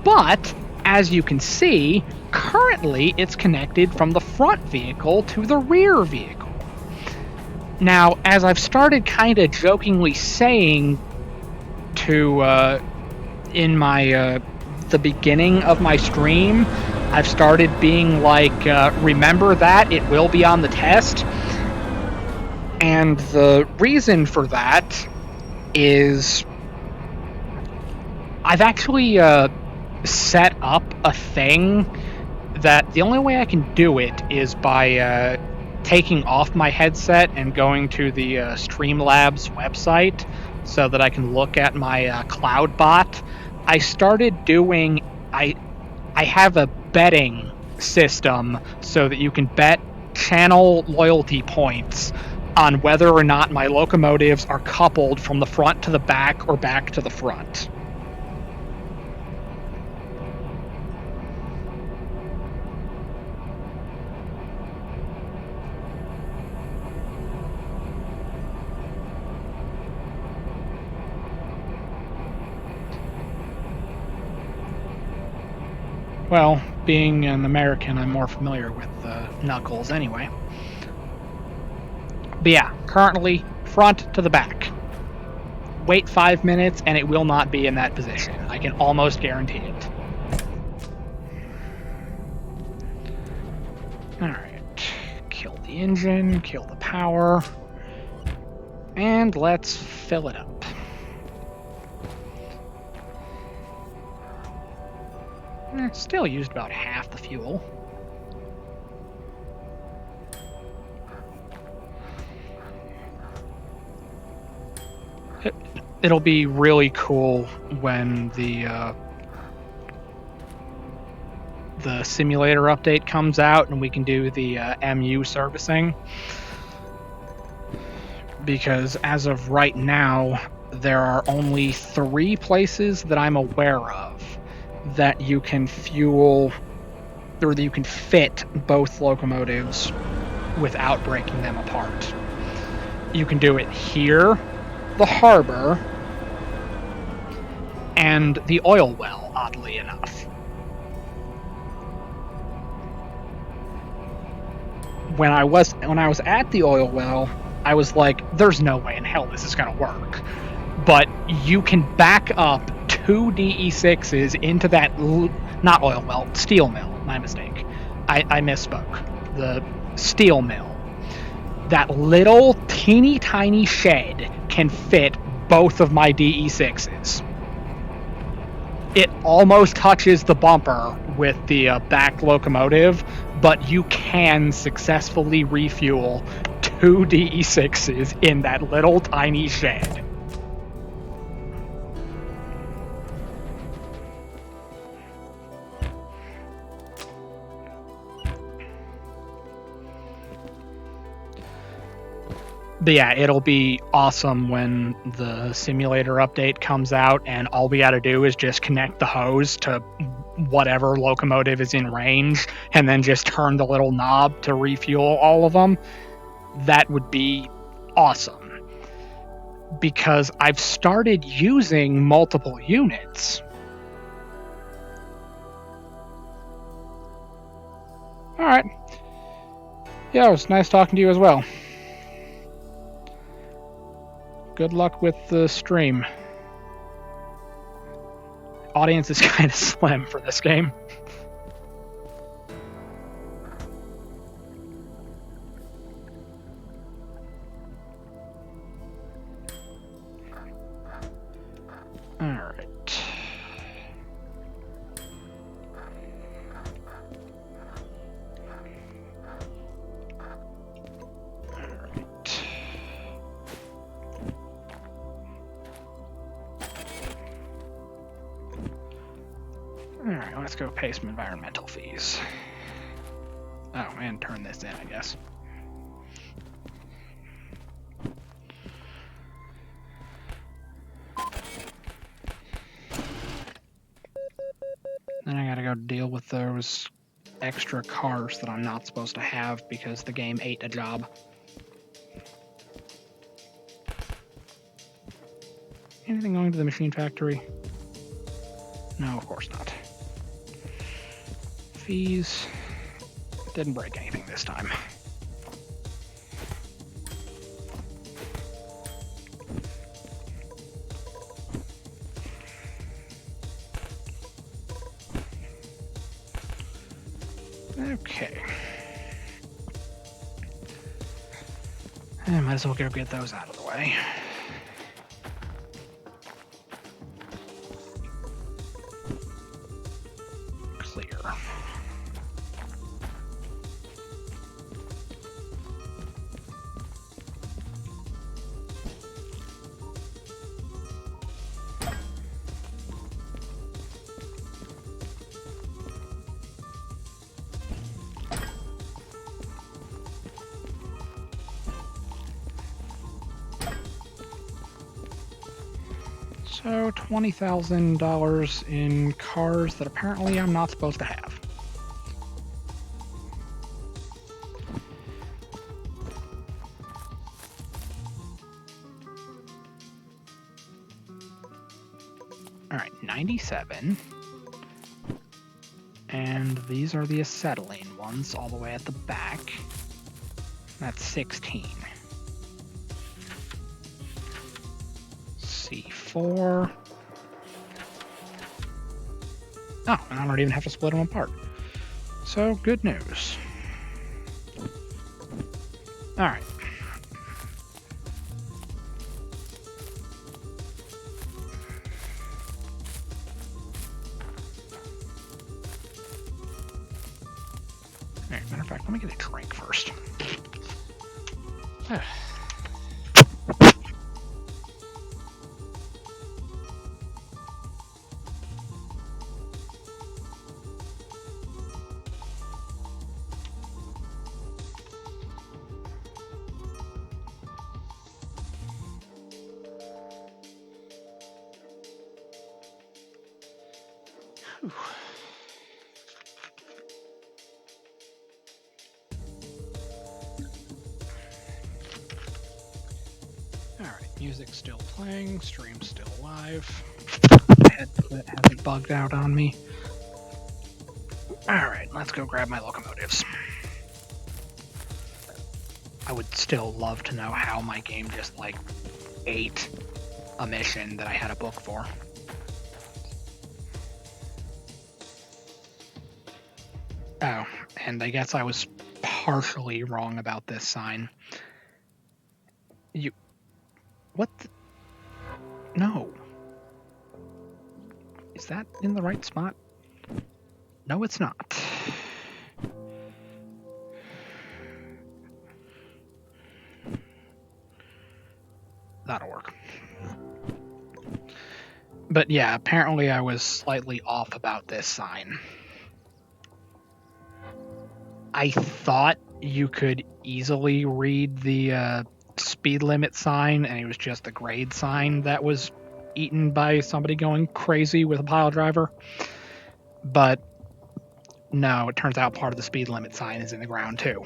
Speaker 1: But, as you can see, currently it's connected from the front vehicle to the rear vehicle. Now, as I've started kind of jokingly saying to in my the beginning of my stream, I've started being like, remember that, it will be on the test. And the reason for that is I've actually set up a thing that the only way I can do it is by taking off my headset and going to the Streamlabs website so that I can look at my cloud bot. I started doing... I have a betting system so that you can bet channel loyalty points on whether or not my locomotives are coupled from the front to the back or back to the front. Well, being an American, I'm more familiar with knuckles anyway. But yeah, currently, front to the back. Wait 5 minutes and it will not be in that position. I can almost guarantee it. Alright. Kill the engine, kill the power. And let's fill it up. Still used about half the fuel. It'll be really cool when the simulator update comes out and we can do the MU servicing. Because as of right now, there are only 3 places that I'm aware of that you can fuel, or that you can fit both locomotives without breaking them apart. You can do it here, the harbor, and the oil well, oddly enough. when I was at the oil well, I was like, there's no way in hell this is going to work. But you can back up 2 DE6s into that, not oil well, steel mill. My mistake. I misspoke. The steel mill. That little teeny tiny shed can fit both of my DE6s. It almost touches the bumper with the back locomotive, but you can successfully refuel 2 DE6s in that little tiny shed. But yeah, it'll be awesome when the simulator update comes out and all we gotta do is just connect the hose to whatever locomotive is in range and then just turn the little knob to refuel all of them. That would be awesome. Because I've started using multiple units. Alright. Yeah, it was nice talking to you as well. Good luck with the stream. Audience is kind of slim for this game. Alright. Alright, let's go pay some environmental fees. Oh, and turn this in, I guess. Then I gotta go deal with those extra cars that I'm not supposed to have because the game ate a job. Anything going to the machine factory? No, of course not. Fees. Didn't break anything this time. Okay. I might as well go get those out of the way. Clear. So $20,000 in cars that apparently I'm not supposed to have. All right, 97. And these are the acetylene ones all the way at the back. That's 16. C4. Oh, and I don't even have to split them apart. So, good news. Alright. Matter of fact, let me get a drink first. Alright, music's still playing, stream's still live. My headset hasn't bugged out on me. Alright, let's go grab my locomotives. I would still love to know how my game just, like, ate a mission that I had a book for. Oh, and I guess I was partially wrong about this sign. What the... No. Is that in the right spot? No, it's not. That'll work. But yeah, apparently I was slightly off about this sign. I thought you could easily read the speed limit sign, and it was just the grade sign that was eaten by somebody going crazy with a pile driver. But no, it turns out part of the speed limit sign is in the ground too.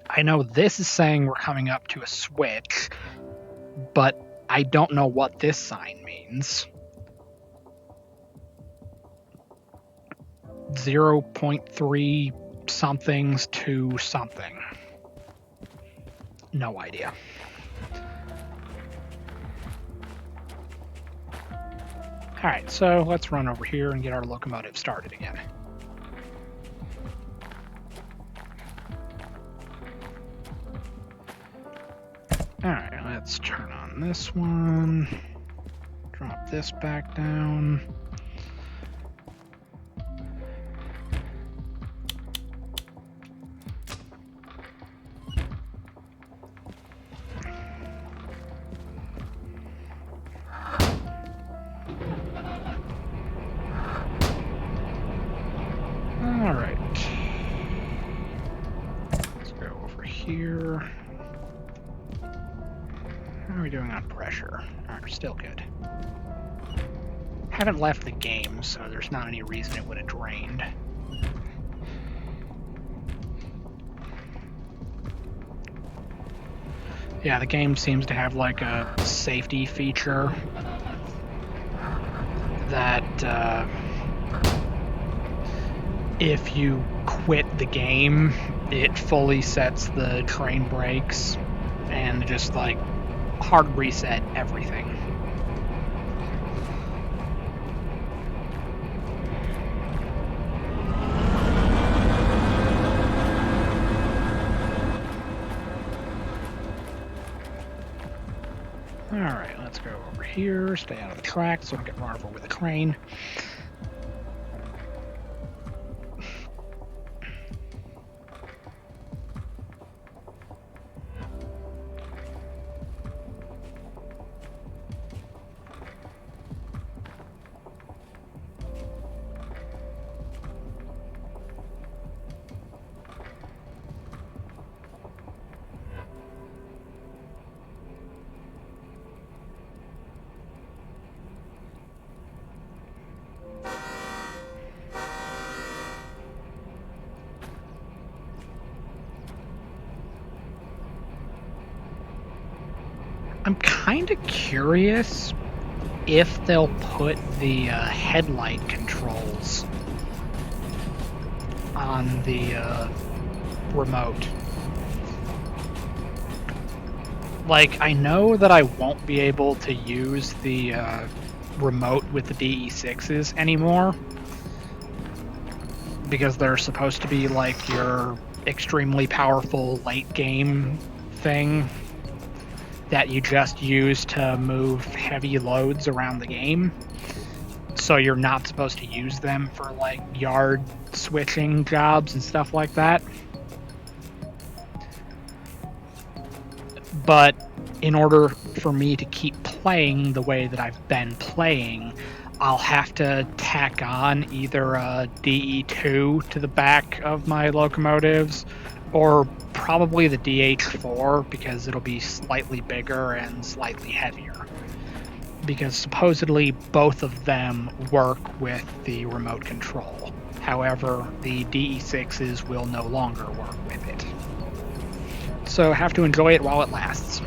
Speaker 1: I know this is saying we're coming up to a switch, but I don't know what this sign means. 0.3 somethings to something. No idea. Alright, so let's run over here and get our locomotive started again. Alright, let's turn on this one. Drop this back down. Alright. Let's go over here. How are we doing on pressure? Alright, we're still good. Haven't left the game, so there's not any reason it would have drained. Yeah, the game seems to have like a safety feature that if you quit the game, it fully sets the train brakes and just like hard reset everything. Alright, let's go over here, stay out of the track so I don't get run over with a train. I'm kind of curious if they'll put the headlight controls on the remote. Like, I know that I won't be able to use the remote with the DE6s anymore, because they're supposed to be like your extremely powerful late game thing that you just use to move heavy loads around the game. So you're not supposed to use them for like yard switching jobs and stuff like that. But in order for me to keep playing the way that I've been playing, I'll have to tack on either a DE2 to the back of my locomotives, or probably the DH4, because it'll be slightly bigger and slightly heavier. Because supposedly both of them work with the remote control. However, the DE6s will no longer work with it. So have to enjoy it while it lasts.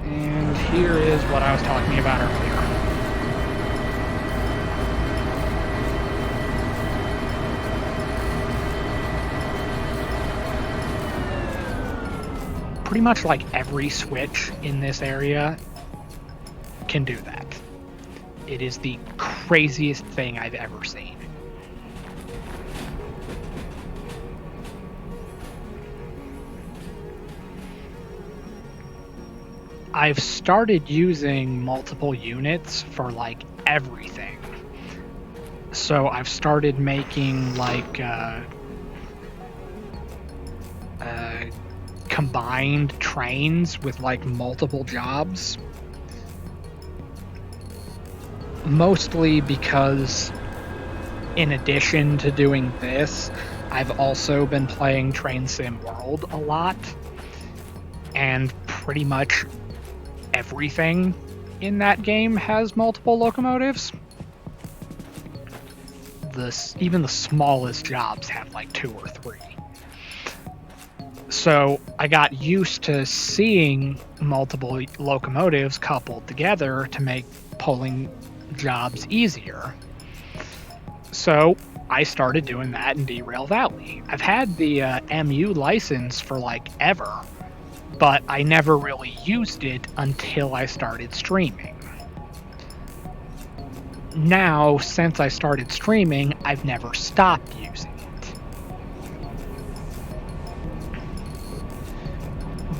Speaker 1: And here is what I was talking about earlier. pretty much like every switch in this area can do that. It is the craziest thing I've ever seen. I've started using multiple units for like everything. So I've started making like combined trains with like multiple jobs. Mostly because in addition to doing this, I've also been playing Train Sim World a lot. And pretty much everything in that game has multiple locomotives. Even the smallest jobs have like 2 or 3. So I got used to seeing multiple locomotives coupled together to make pulling jobs easier. So I started doing that in Derail Valley. I've had the MU license for like ever, but I never really used it until I started streaming. Now, since I started streaming, I've never stopped using it.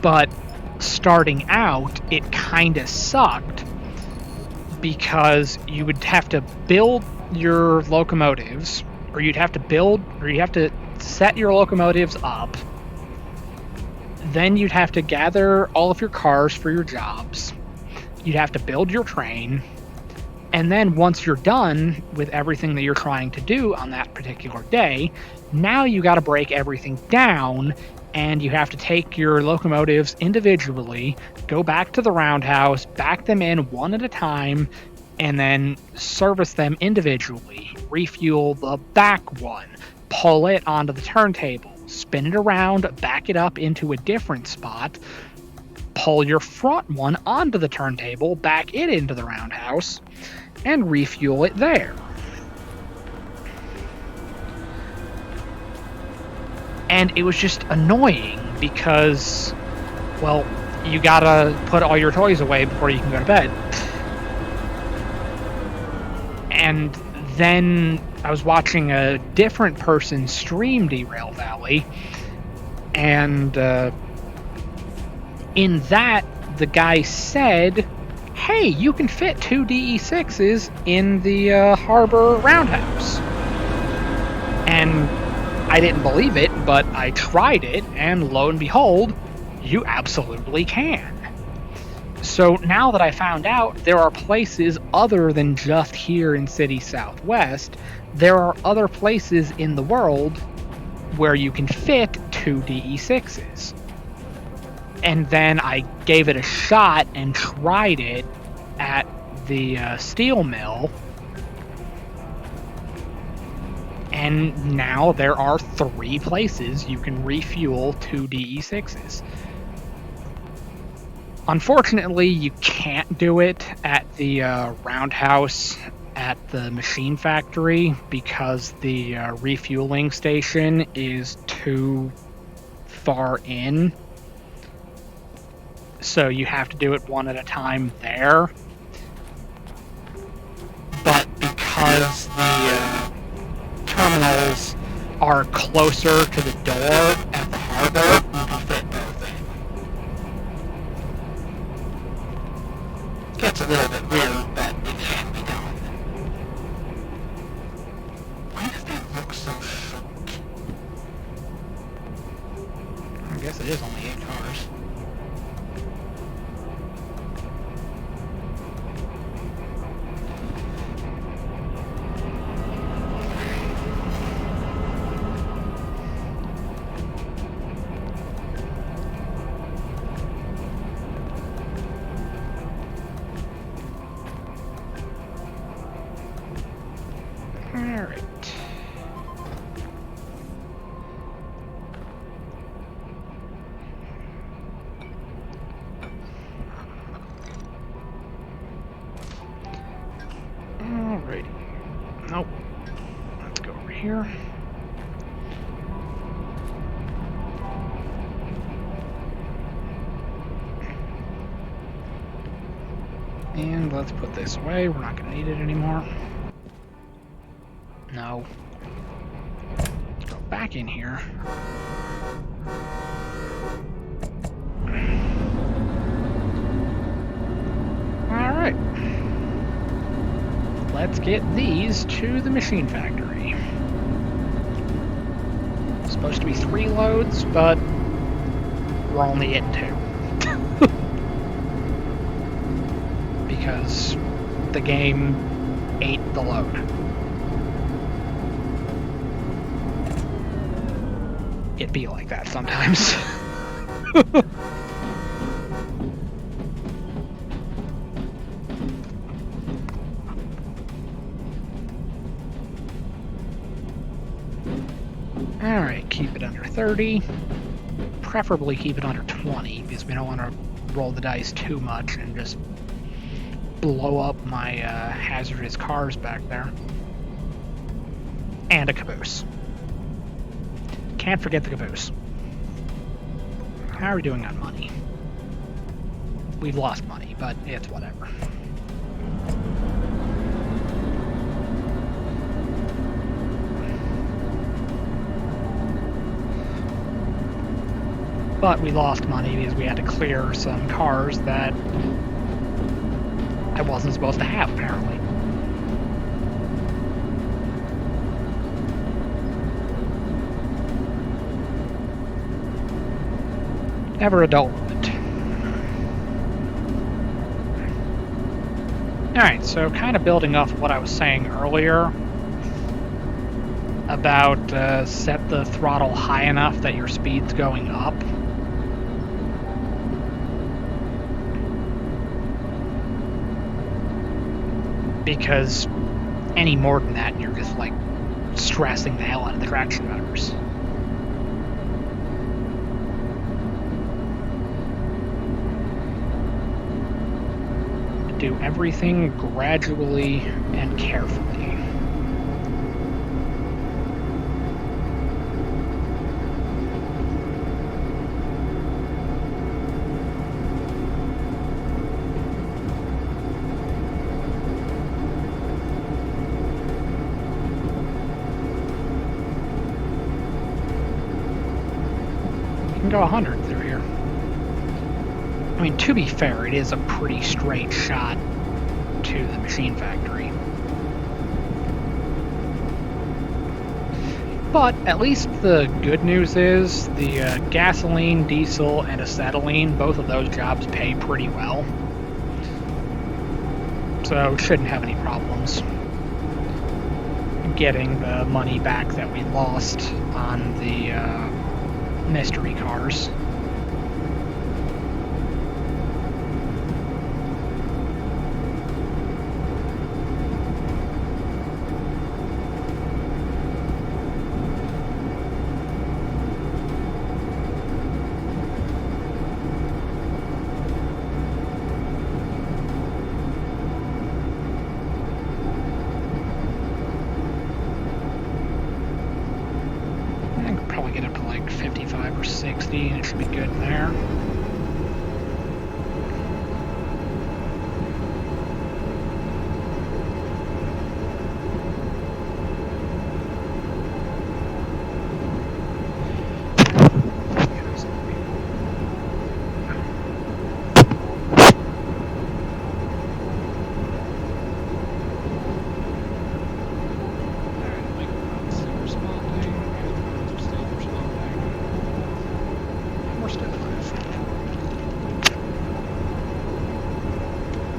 Speaker 1: But starting out, it kinda sucked because you would have to build your locomotives, or you'd have to set your locomotives up. Then you'd have to gather all of your cars for your jobs. You'd have to build your train. And then once you're done with everything that you're trying to do on that particular day, now you got to break everything down, and you have to take your locomotives individually, go back to the roundhouse, back them in one at a time, and then service them individually. Refuel the back one, pull it onto the turntable, spin it around, back it up into a different spot, pull your front one onto the turntable, back it into the roundhouse, and refuel it there. And it was just annoying because, well, you gotta put all your toys away before you can go to bed. And then I was watching a different person stream Derail Valley, and in that, the guy said, hey, you can fit 2 DE6s in the harbor roundhouse. And I didn't believe it, but I tried it, and lo and behold, you absolutely can. So now that I found out there are places other than just here in City Southwest, there are other places in the world where you can fit 2 DE6s. And then I gave it a shot and tried it at the steel mill. And now there are 3 places you can refuel 2 DE6s. Unfortunately, you can't do it at the roundhouse at the machine factory because the refueling station is too far in. So you have to do it one at a time there. But because the terminals are closer to the door at the harbor, you can fit both in. Gets a little bit weird, but it can be done. Why does that look so short? I guess it is only 8 cars. Alright. Alrighty. Nope. Let's go over here. And let's put this away. We're not going to need it anymore. No. Let's go back in here. Alright. Let's get these to the machine factory. Supposed to be 3 loads, but we're only getting 2. Because the game ate the load. It'd be like that sometimes. Alright, keep it under 30. Preferably keep it under 20, because we don't want to roll the dice too much and just blow up my hazardous cars back there. And a caboose. Can't forget the caboose. How are we doing on money? We've lost money, but it's whatever. But we lost money because we had to clear some cars that I wasn't supposed to have, apparently. Never a dull moment. Alright, so kind of building off of what I was saying earlier about set the throttle high enough that your speed's going up. Because any more than that, you're just like stressing the hell out of the traction motors. Do everything gradually and carefully. Go 100 through here. I mean, to be fair, it is a pretty straight shot to the machine factory. But at least the good news is the gasoline, diesel, and acetylene, both of those jobs pay pretty well. So shouldn't have any problems getting the money back that we lost on the mystery cars. Get up to like 55 or 60 and it should be good there.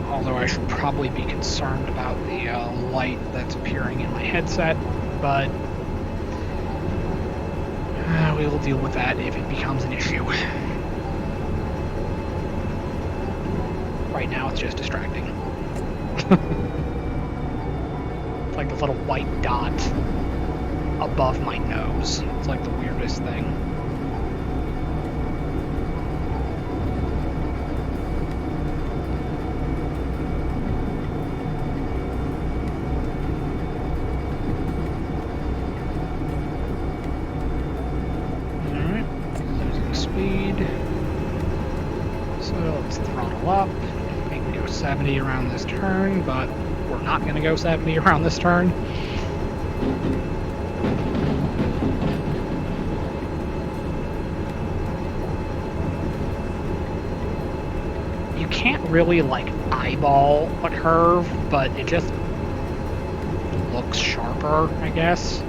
Speaker 1: Although I should probably be concerned about the light that's appearing in my headset, but we will deal with that if it becomes an issue. Right now it's just distracting. It's like a little white dot above my nose. It's like the weirdest thing. Up, we can go 70 around this turn, but we're not going to go 70 around this turn. You can't really, like, eyeball a curve, but it just looks sharper, I guess.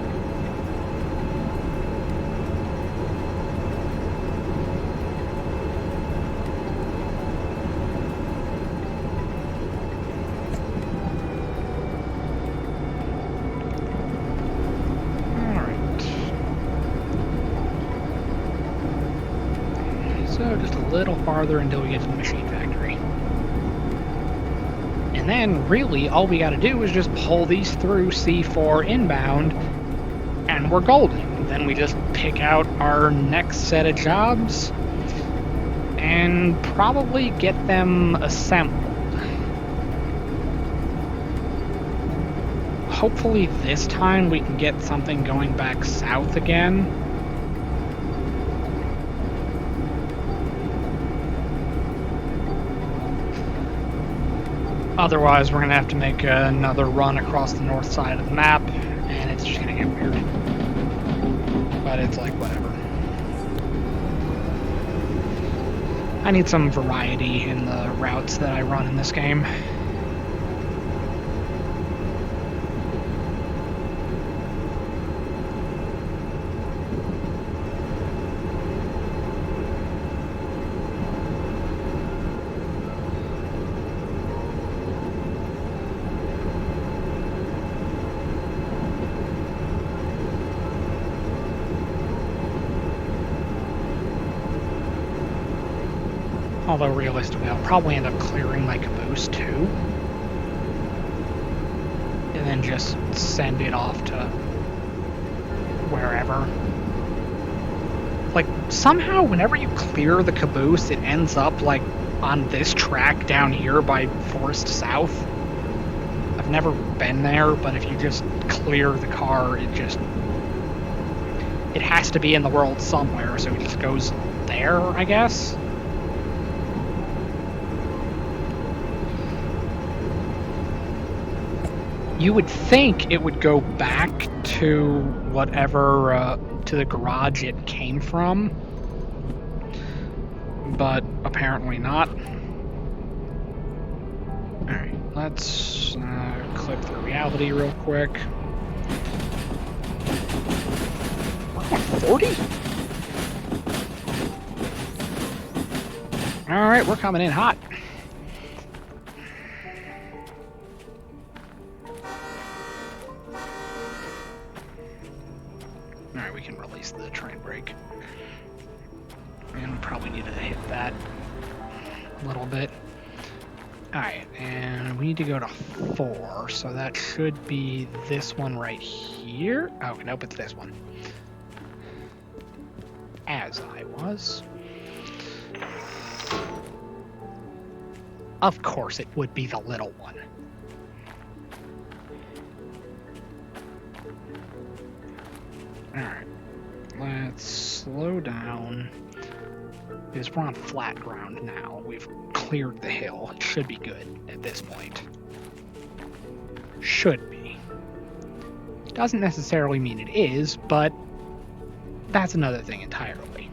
Speaker 1: So just a little farther until we get to the machine factory. And then really all we gotta do is just pull these through C4 inbound and we're golden. Then we just pick out our next set of jobs and probably get them assembled. Hopefully this time we can get something going back south again. Otherwise, we're going to have to make another run across the north side of the map, and it's just going to get weird. But it's like, whatever. I need some variety in the routes that I run in this game. Although realistically, I'll probably end up clearing my caboose too. And then just send it off to wherever. Like, somehow whenever you clear the caboose, it ends up like on this track down here by Forest South. I've never been there, but if you just clear the car, it has to be in the world somewhere, so it just goes there, I guess. You would think it would go back to whatever, to the garage it came from, but apparently not. Alright, let's clip through reality real quick. 40? Alright, we're coming in hot. Alright, we can release the train brake. And we probably need to hit that a little bit. Alright, and we need to go to 4, so that should be this one right here. Oh, nope, it's this one. As I was. Of course it would be the little one. Alright, let's slow down, because we're on flat ground now. We've cleared the hill. It should be good at this point. Should be. Doesn't necessarily mean it is, but that's another thing entirely.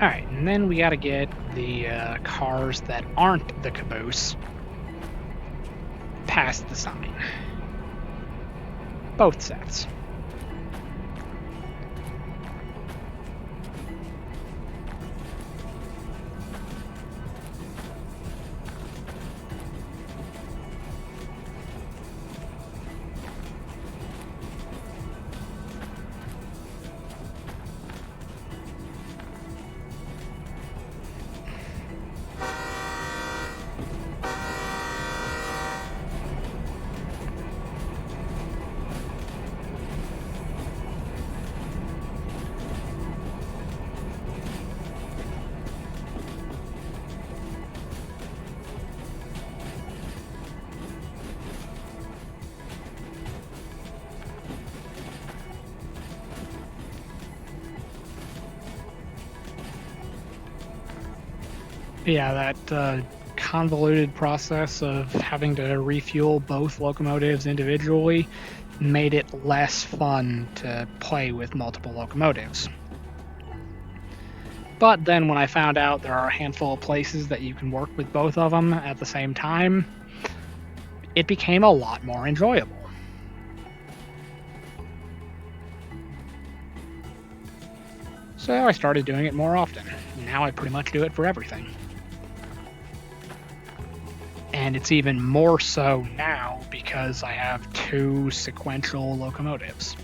Speaker 1: Alright, and then we gotta get the cars that aren't the caboose past the sign. Both sets. Yeah, that convoluted process of having to refuel both locomotives individually made it less fun to play with multiple locomotives. But then when I found out there are a handful of places that you can work with both of them at the same time, it became a lot more enjoyable. So I started doing it more often. Now I pretty much do it for everything. And it's even more so now because I have 2 sequential locomotives.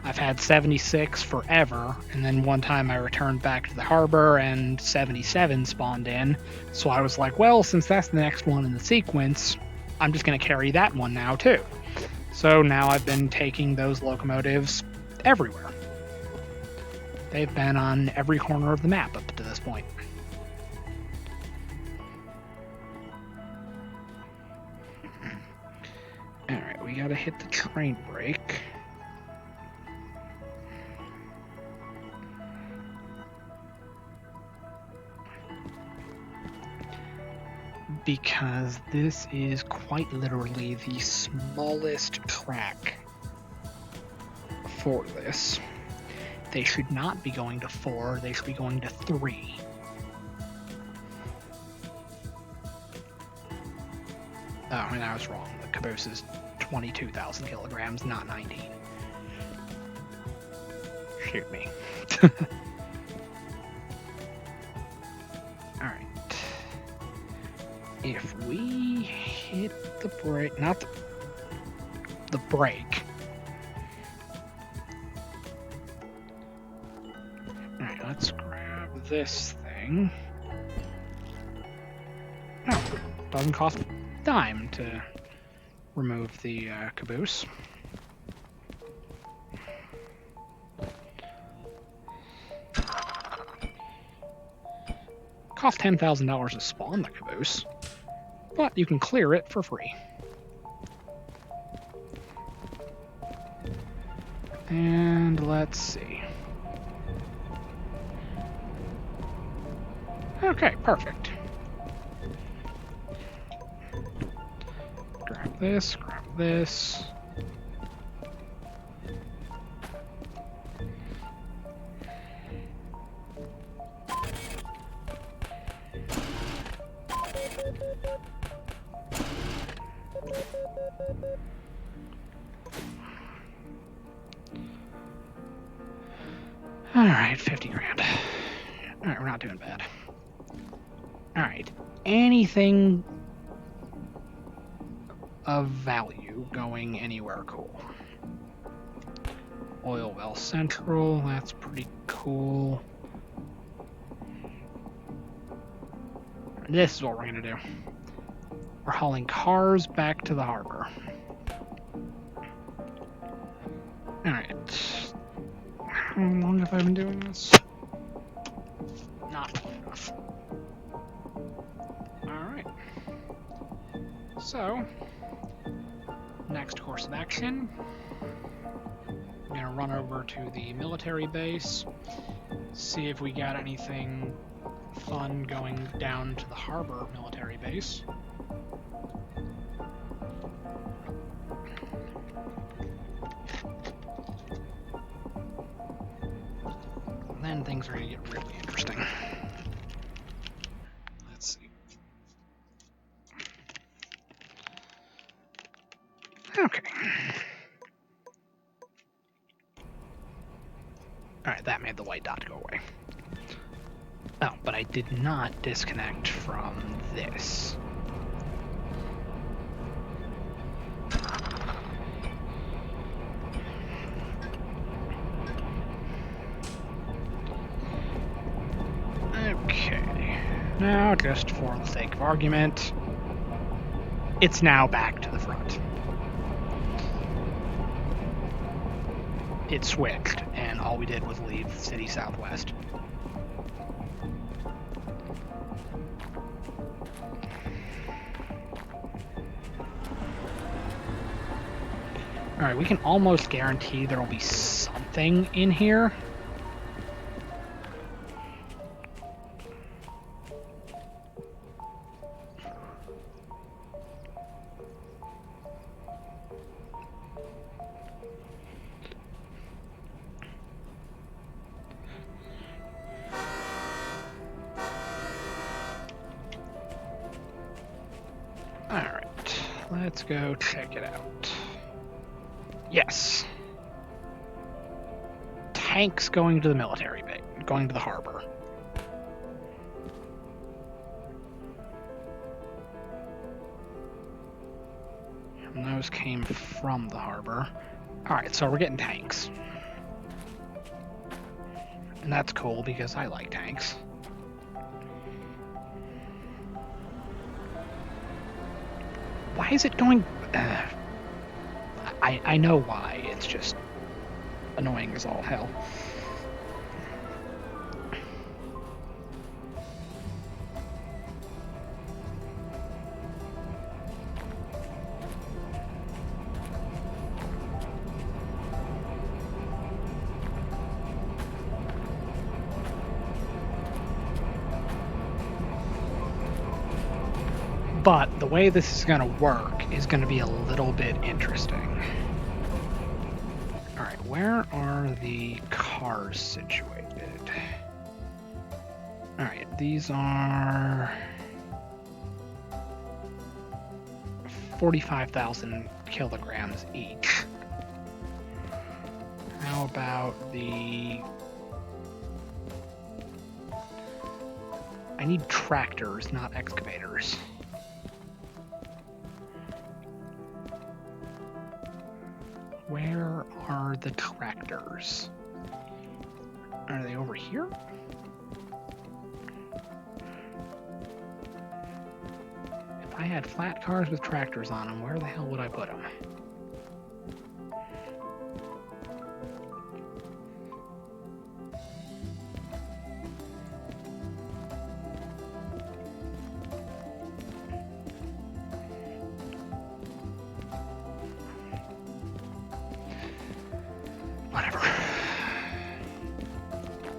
Speaker 1: I've had 76 forever, and then one time I returned back to the harbor and 77 spawned in, so I was like, well, since that's the next one in the sequence, I'm just going to carry that one now too. So now I've been taking those locomotives everywhere. They've been on every corner of the map up to this point. Alright, we gotta hit the train brake. Because this is quite literally the smallest track for this. They should not be going to 4, they should be going to 3. Oh, I mean, I was wrong. The caboose is 22,000 kilograms, not 19. Shoot me. Alright. If we hit the brake, not the brake. Alright, let's grab this thing. No, doesn't cost a dime to remove the caboose. Cost $10,000 to spawn the caboose, but you can clear it for free. And let's see. Okay, perfect. Grab this, grab this. Alright, 50 grand. Alright, we're not doing bad. Alright, anything of value going anywhere cool. Oil well central, that's pretty cool. This is what we're gonna do. We're hauling cars back to the harbor. Alright. How long have I been doing this? Not long enough. Alright. So, next course of action. I'm gonna run over to the military base, see if we got anything fun going down to the harbor military base. Then things are gonna get really interesting. Let's see. Okay. Alright, that made the white dot go away. Oh, but I did not disconnect from this. Okay. Now, just for the sake of argument, it's now back to the front. It switched, and all we did was leave City Southwest. Alright, we can almost guarantee there will be something in here. Let's go check it out. Yes. Tanks going to the military base, going to the harbor. And those came from the harbor. Alright, so we're getting tanks. And that's cool because I like tanks. Why is it going... I know why, it's just annoying as all hell. But the way this is going to work is going to be a little bit interesting. Alright, where are the cars situated? Alright, these are 45,000 kilograms each. How about the... I need tractors, not excavators. Where are the tractors? Are they over here? If I had flat cars with tractors on them, where the hell would I put them? Whatever.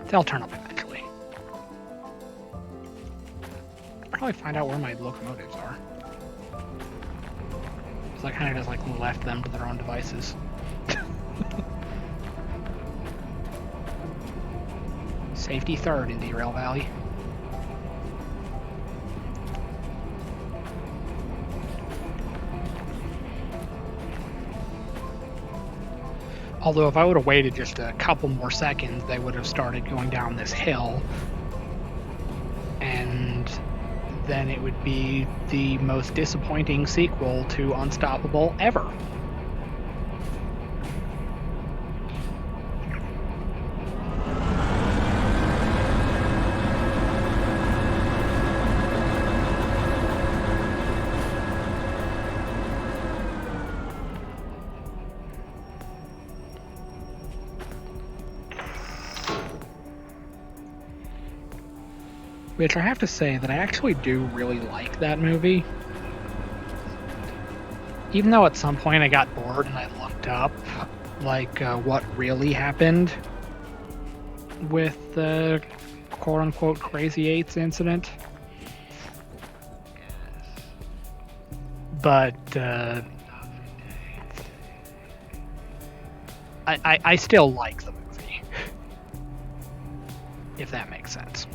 Speaker 1: They'll turn up eventually. Probably find out where my locomotives are. So I kind of just like left them to their own devices. Safety third in Derail Valley. Although if I would have waited just a couple more seconds, they would have started going down this hill. And then it would be the most disappointing sequel to Unstoppable ever. Which I have to say that I actually do really like that movie. Even though at some point I got bored and I looked up like what really happened with the quote-unquote Crazy Eights incident. But I still like the movie, if that makes sense.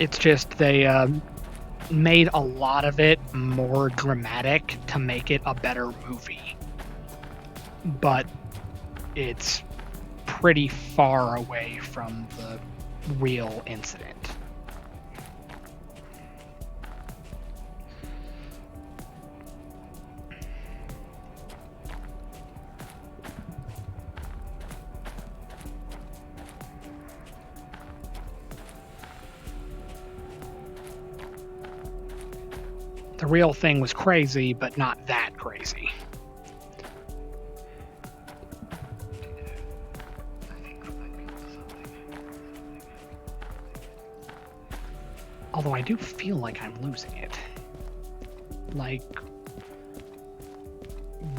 Speaker 1: It's just they made a lot of it more dramatic to make it a better movie. But it's pretty far away from the real incident. The real thing was crazy, but not that crazy. Although I do feel like I'm losing it. Like,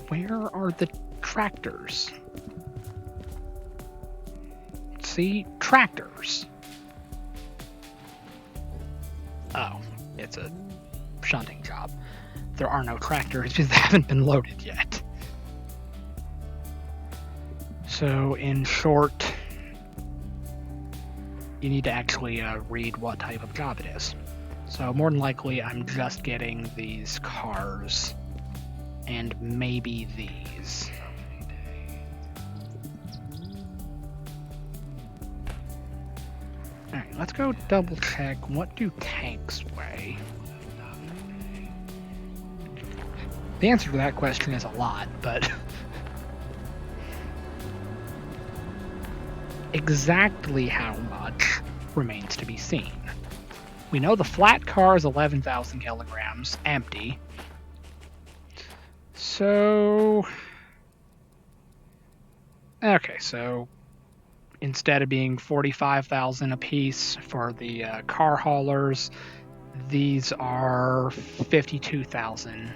Speaker 1: where are the tractors? See? Tractors. Oh, it's a shunting job. There are no tractors because they haven't been loaded yet. So, in short, you need to actually read what type of job it is. So more than likely, I'm just getting these cars. And maybe these. Alright, let's go double check. What do tanks weigh? The answer to that question is a lot, but exactly how much remains to be seen. We know the flat car is 11,000 kilograms, empty. So... Okay, so instead of being 45,000 apiece for the car haulers, these are 52,000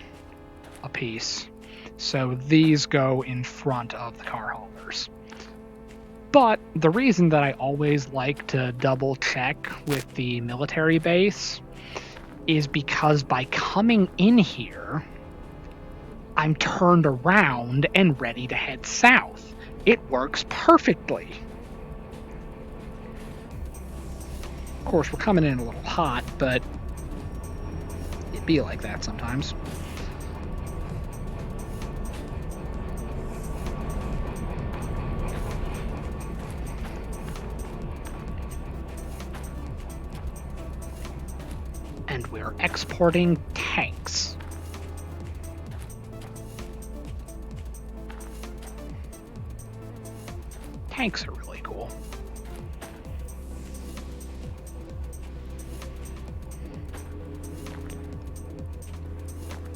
Speaker 1: apiece. So these go in front of the car haulers. But the reason that I always like to double check with the military base is because by coming in here, I'm turned around and ready to head south. It works perfectly. Of course, we're coming in a little hot, but it'd be like that sometimes. And we're exporting tanks. Tanks are really cool.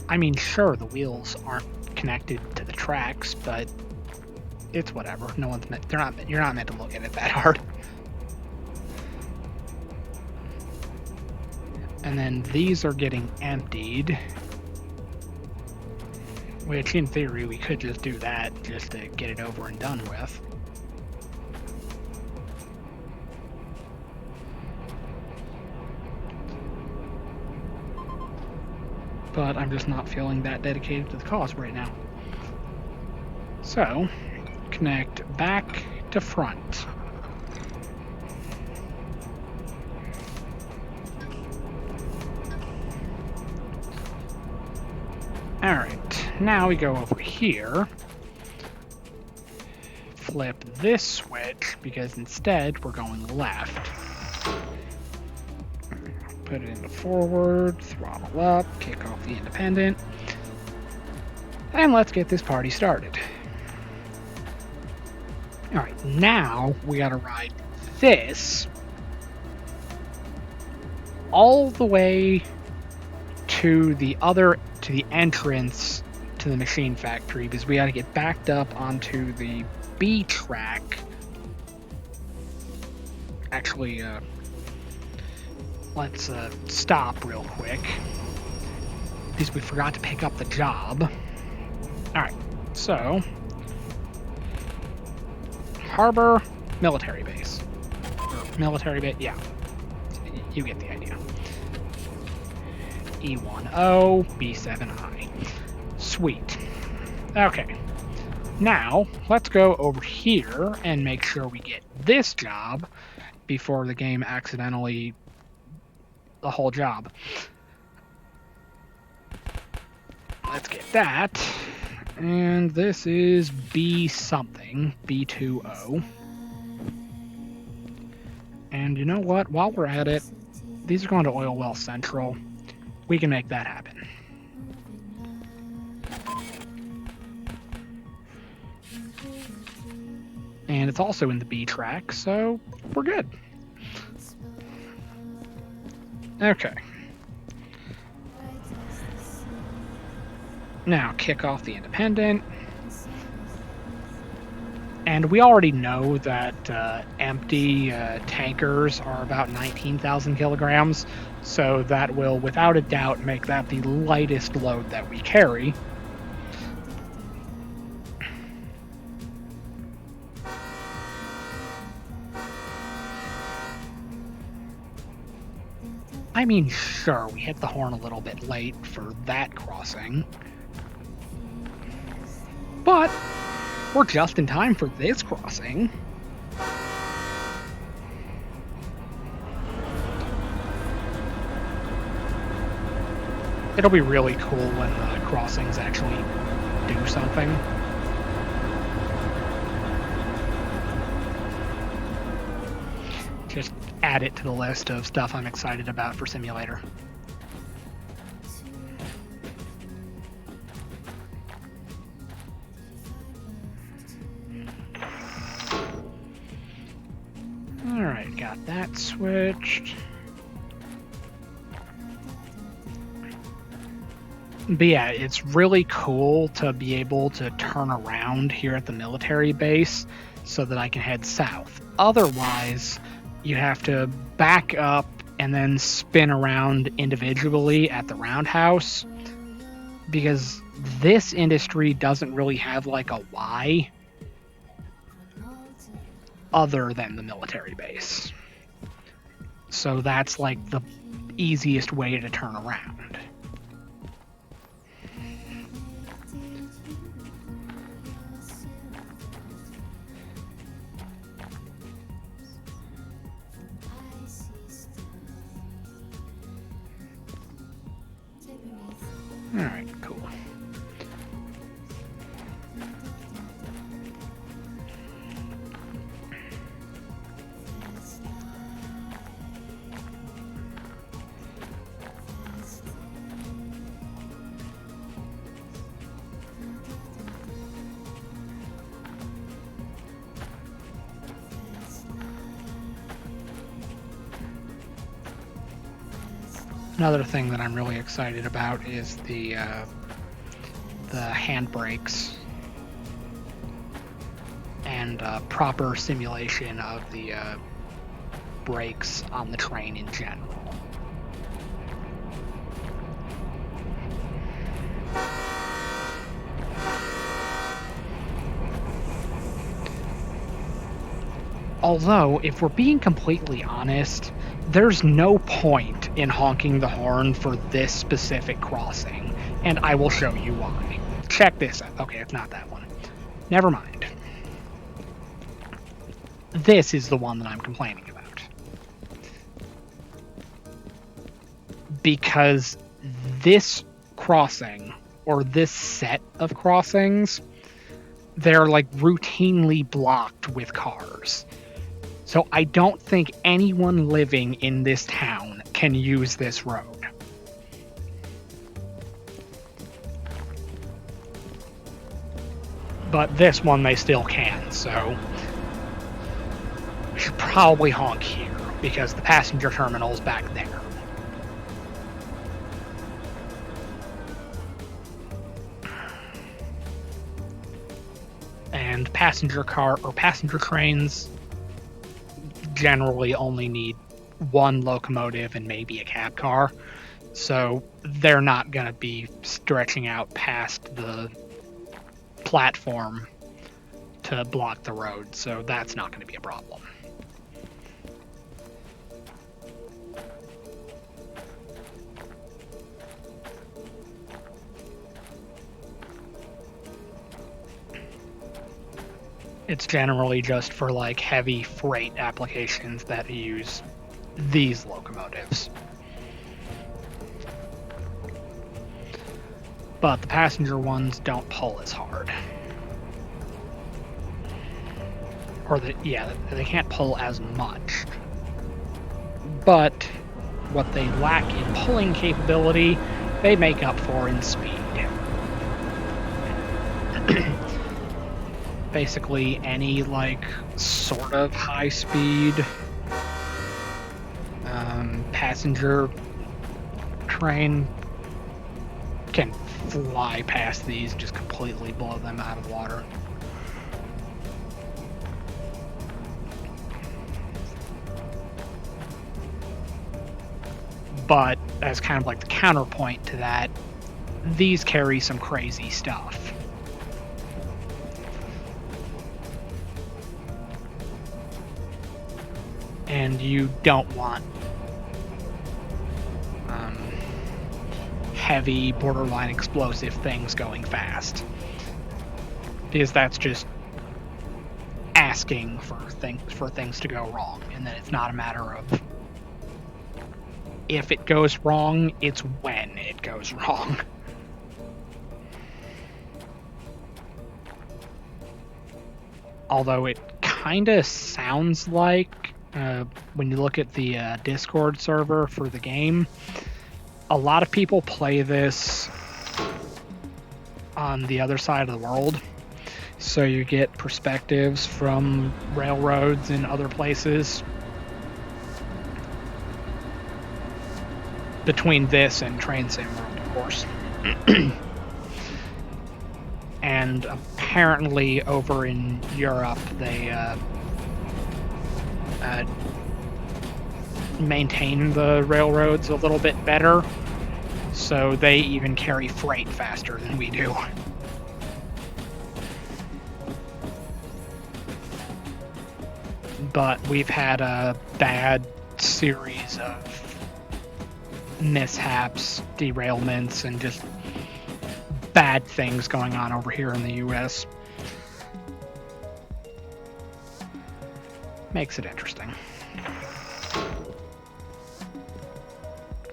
Speaker 1: I mean, sure, the wheels aren't connected to the tracks, but it's whatever. No one's meant. You're not meant to look at it that hard. And then these are getting emptied, which in theory we could just do that just to get it over and done with. But I'm just not feeling that dedicated to the cause right now. So, connect back to front. Alright, now we go over here. Flip this switch, because instead we're going left. Put it into forward, throttle up, kick off the independent, and let's get this party started. Alright, now we gotta ride this all the way to the entrance to the machine factory, because we gotta get backed up onto the B track. Actually, let's stop real quick, because we forgot to pick up the job. Alright, so harbor, military base. Or military base, yeah. You get the idea. E10, B7I. Sweet. Okay. Now, let's go over here and make sure we get this job before the game accidentally the whole job. Let's get that. And this is B something, B20. And you know what? While we're at it, these are going to Oil Well Central. We can make that happen. And it's also in the B track, so we're good. Okay. Now kick off the independent. And we already know that empty tankers are about 19,000 kilograms, so that will without a doubt make that the lightest load that we carry. I mean, sure, we hit the horn a little bit late for that crossing, but we're just in time for this crossing. It'll be really cool when the crossings actually do something. Just add it to the list of stuff I'm excited about for Simulator. Alright, got that switched. But yeah, it's really cool to be able to turn around here at the military base so that I can head south. Otherwise, you have to back up and then spin around individually at the roundhouse, because this industry doesn't really have like a Y other than the military base. So that's like the easiest way to turn around. Alright, cool. Another thing that I'm really excited about is the handbrakes and proper simulation of the brakes on the train in general. Although, if we're being completely honest, there's no point in honking the horn for this specific crossing, and I will show you why. Check this out. Okay, it's not that one. Never mind. This is the one that I'm complaining about. Because this crossing, or this set of crossings, they're like routinely blocked with cars. So I don't think anyone living in this town can use this road. But this one they still can, so we should probably honk here, because the passenger terminal's back there. And passenger trains generally only need one locomotive and maybe a cab car, so they're not going to be stretching out past the platform to block the road, so that's not going to be a problem. It's generally just for like heavy freight applications that use these locomotives. But the passenger ones don't pull as hard. Or they can't pull as much. But what they lack in pulling capability, they make up for in speed. Basically any like sort of high speed passenger train can fly past these, just completely blow them out of the water. But as kind of like the counterpoint to that, these carry some crazy stuff. And you don't want heavy, borderline explosive things going fast, because that's just asking for things to go wrong, and then it's not a matter of if it goes wrong, it's when it it goes wrong. Although it kind of sounds like, when you look at the Discord server for the game, a lot of people play this on the other side of the world. So you get perspectives from railroads and other places between this and Train Sim World, of course. And apparently over in Europe, they maintain the railroads a little bit better, so they even carry freight faster than we do. But we've had a bad series of mishaps, derailments, and just bad things going on over here in the US. Makes it interesting.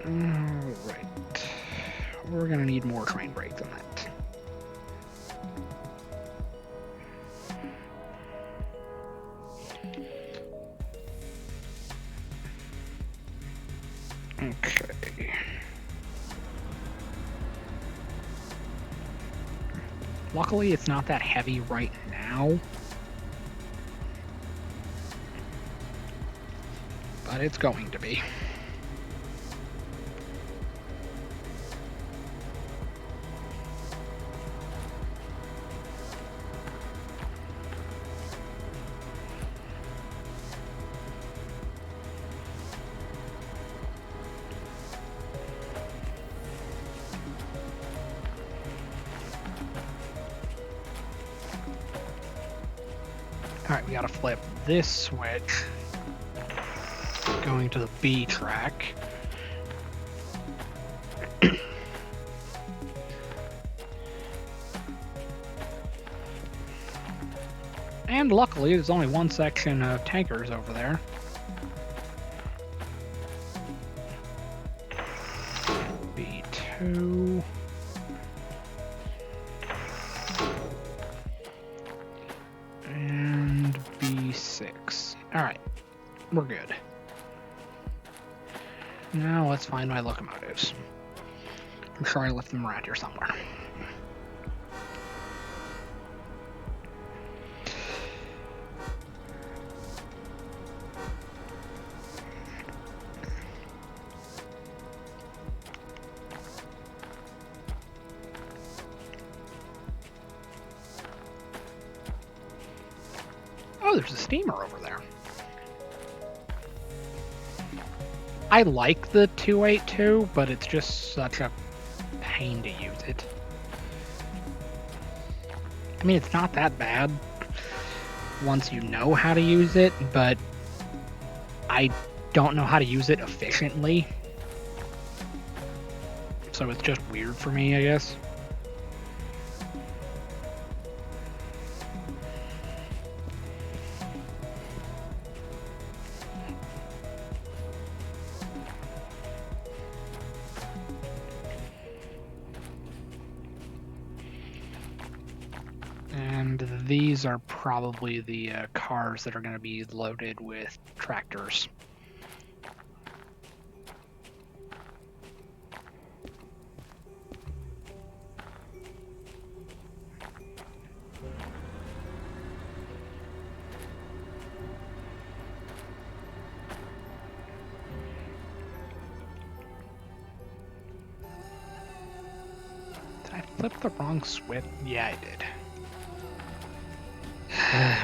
Speaker 1: Alright. We're gonna need more train brakes than that. Okay. Luckily, it's not that heavy right now. But it's going to be. Alright, we gotta flip this switch, going to the B track. And luckily, there's only one section of tankers over there. B2. And B6. Alright, we're good. Now let's find my locomotives. I'm sure I left them around here somewhere. Oh, there's a steamer over there. I like the 282, but it's just such a pain to use it. I mean, it's not that bad once you know how to use it, but I don't know how to use it efficiently. So it's just weird for me, I guess. And these are probably the cars that are going to be loaded with tractors. Did I flip the wrong switch? Yeah, I did.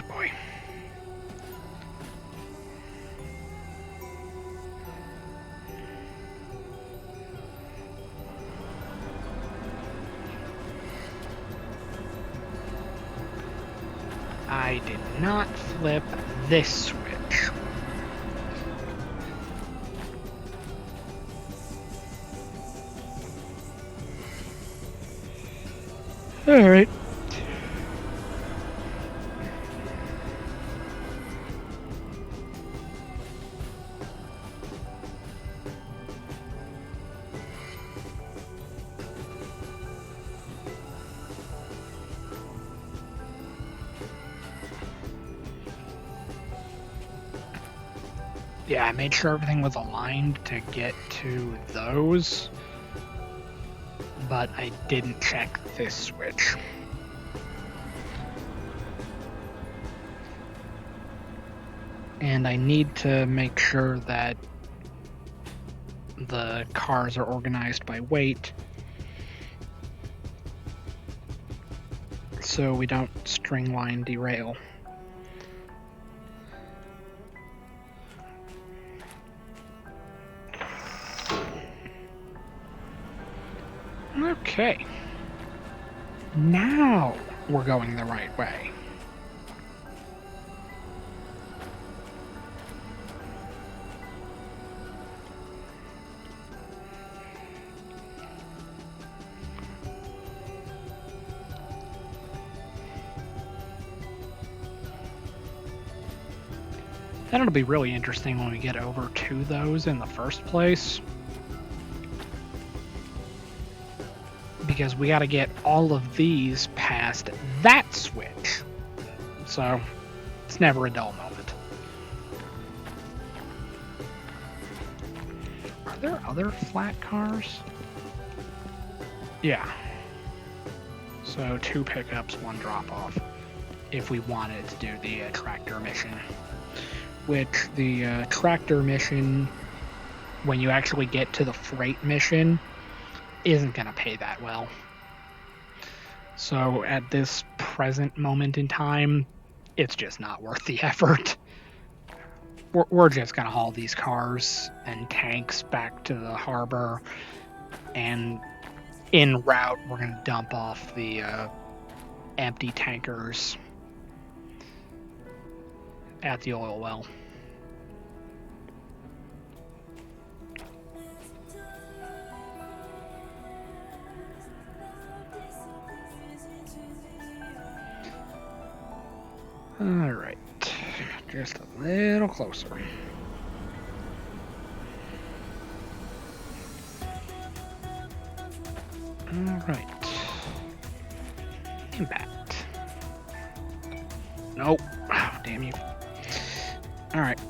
Speaker 1: Boy. I did not flip this switch. All right. Yeah, I made sure everything was aligned to get to those, but I didn't check this switch. And I need to make sure that the cars are organized by weight, so we don't string line derail. Okay. Now we're going the right way. Then it'll be really interesting when we get over to those in the first place. Because we gotta get all of these past that switch. So, it's never a dull moment. Are there other flat cars? Yeah. So 2 pickups, 1 drop-off. If we wanted to do the tractor mission. Which the tractor mission, when you actually get to the freight mission, isn't going to pay that well. So at this present moment in time, it's just not worth the effort. We're just going to haul these cars and tanks back to the harbor, and en route we're going to dump off the empty tankers at the oil well. Alright, just a little closer. Alright. Impact. Nope. Oh, damn you. Alright.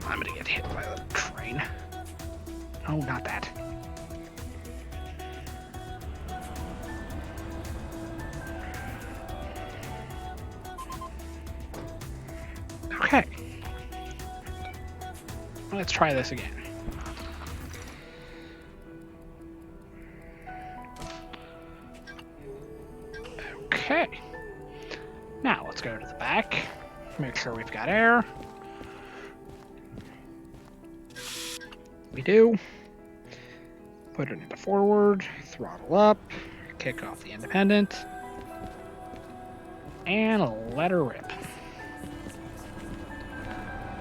Speaker 1: I'm gonna get hit by the train. No, not that. Okay. Let's try this again. Okay. Now let's go to the back. Make sure we've got air. We do. Put it into forward, throttle up, kick off the independent, and let her rip.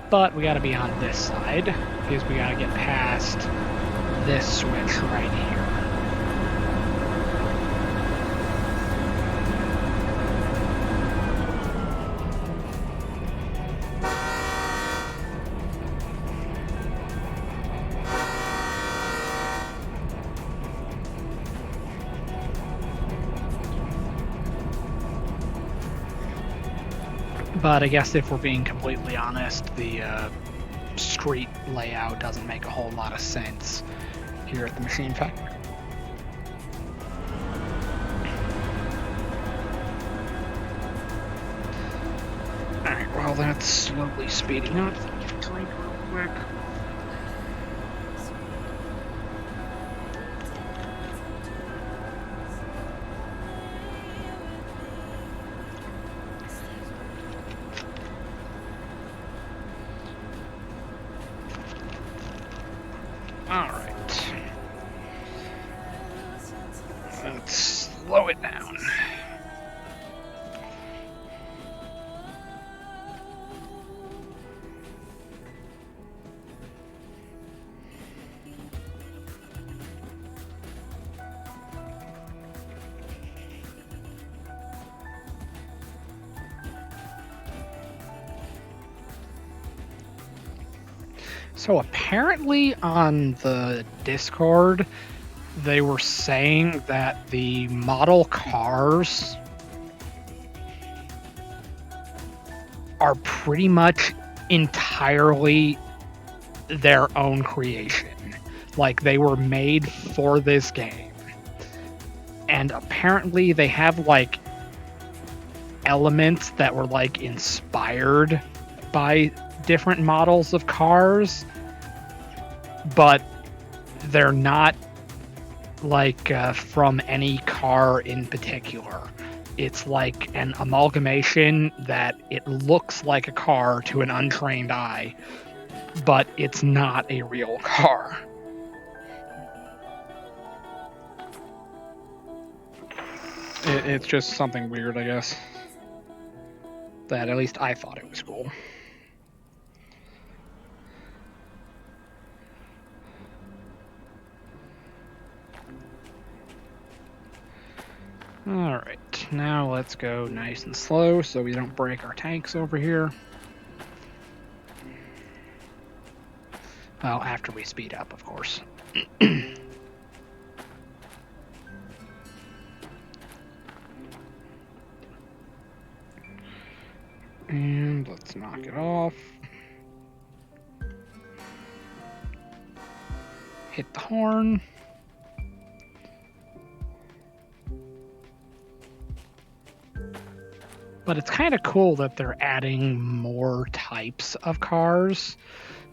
Speaker 1: But we gotta be on this side, because we gotta get past this switch right here. But I guess if we're being completely honest, the street layout doesn't make a whole lot of sense here at the machine factory. Alright, well that's slowly speeding up. Drink real quick. Alright. Let's slow it down. So apparently on the Discord, they were saying that the model cars are pretty much entirely their own creation. Like, they were made for this game. And apparently they have, like, elements that were, like, inspired by different models of cars, but they're not, like, from any car in particular. It's like an amalgamation that it looks like a car to an untrained eye, but it's not a real car. It's just something weird, I guess. That at least I thought it was cool. Alright, now let's go nice and slow so we don't break our tanks over here. Well, after we speed up, of course. And let's knock it off. Hit the horn. But it's kind of cool that they're adding more types of cars.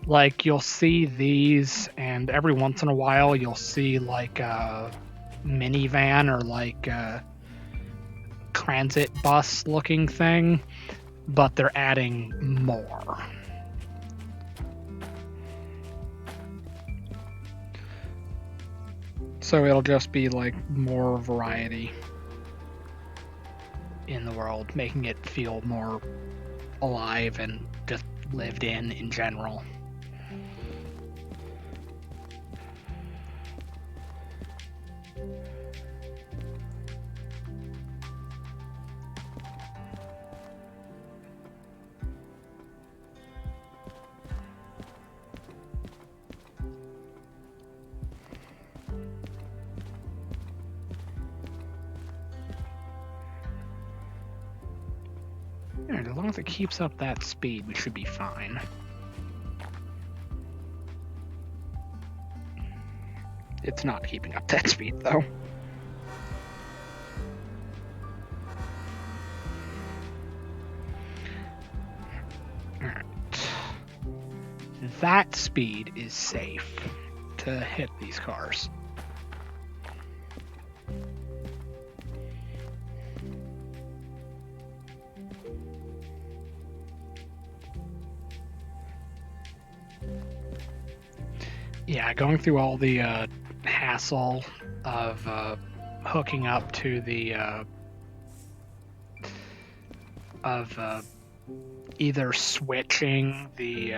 Speaker 1: Like, you'll see these, and every once in a while you'll see like a minivan or like a transit bus looking thing, but they're adding more. So it'll just be like more variety in the world, making it feel more alive and just lived in general. As long as it keeps up that speed, we should be fine. It's not keeping up that speed, though. Alright. That speed is safe to hit these cars. Yeah, going through all the hassle of hooking up to the either switching the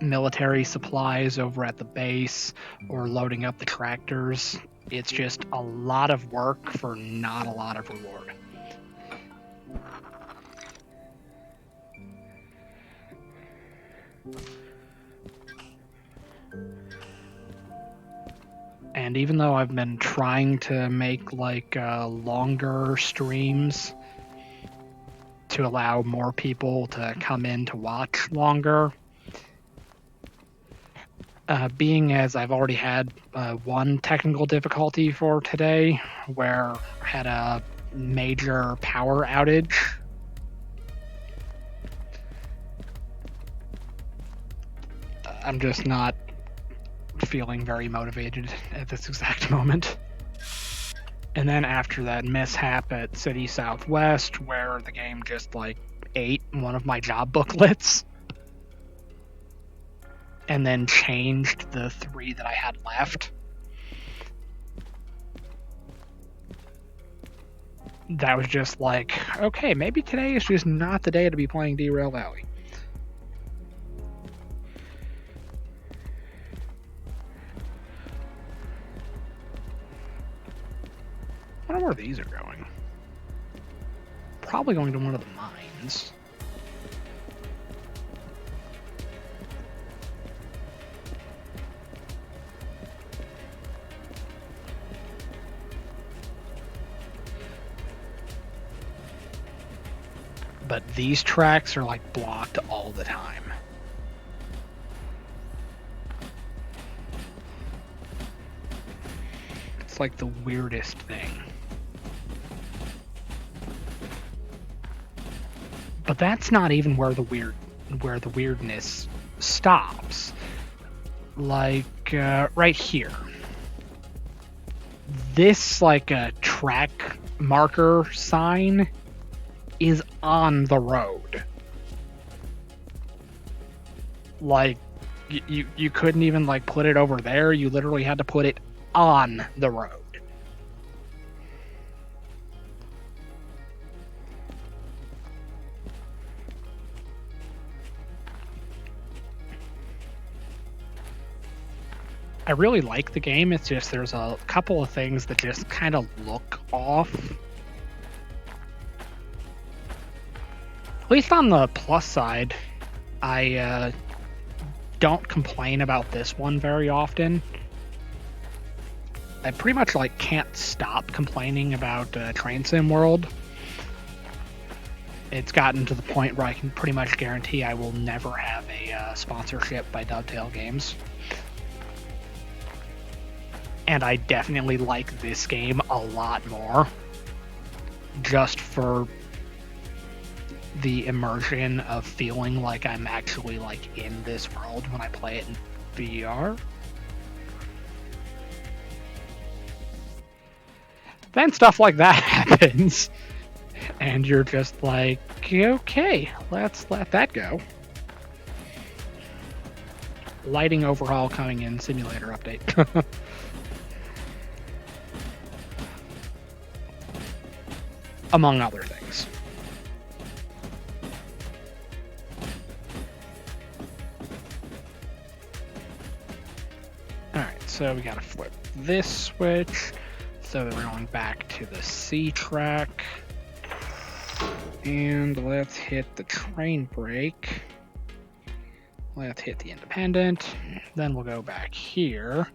Speaker 1: military supplies over at the base or loading up the tractors. It's just a lot of work for not a lot of reward. And even though I've been trying to make like longer streams to allow more people to come in to watch longer, being as I've already had one technical difficulty for today where I had a major power outage, I'm just not feeling very motivated at this exact moment. And then after that mishap at City Southwest, where the game just like ate one of my job booklets and then changed the 3 that I had left, that was just like, okay, maybe today is just not the day to be playing Derail Valley. I wonder where these are going. Probably going to one of the mines. But these tracks are like blocked all the time. It's like the weirdest thing. But that's not even where the weirdness stops. Like right here. This like a track marker sign is on the road. Like you couldn't even like put it over there. You literally had to put it on the road. I really like the game. It's just there's a couple of things that just kind of look off. At least on the plus side, I don't complain about this one very often. I pretty much like can't stop complaining about Train Sim World. It's gotten to the point where I can pretty much guarantee I will never have a sponsorship by Dovetail Games. And I definitely like this game a lot more, just for the immersion of feeling like I'm actually like in this world when I play it in VR. Then stuff like that happens, and you're just like, okay, let's let that go. Lighting overhaul coming in, simulator update. Among other things. Alright, so we gotta flip this switch. So we're going back to the C track. And let's hit the train brake. Let's hit the independent. Then we'll go back here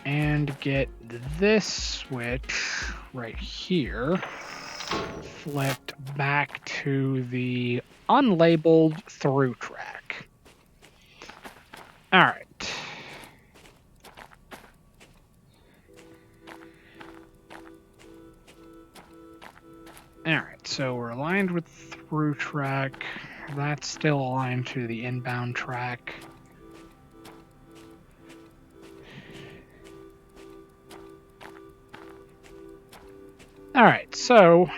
Speaker 1: and get this switch right here flipped back to the unlabeled through track. All right. All right, so we're aligned with through track. That's still aligned to the inbound track. All right, so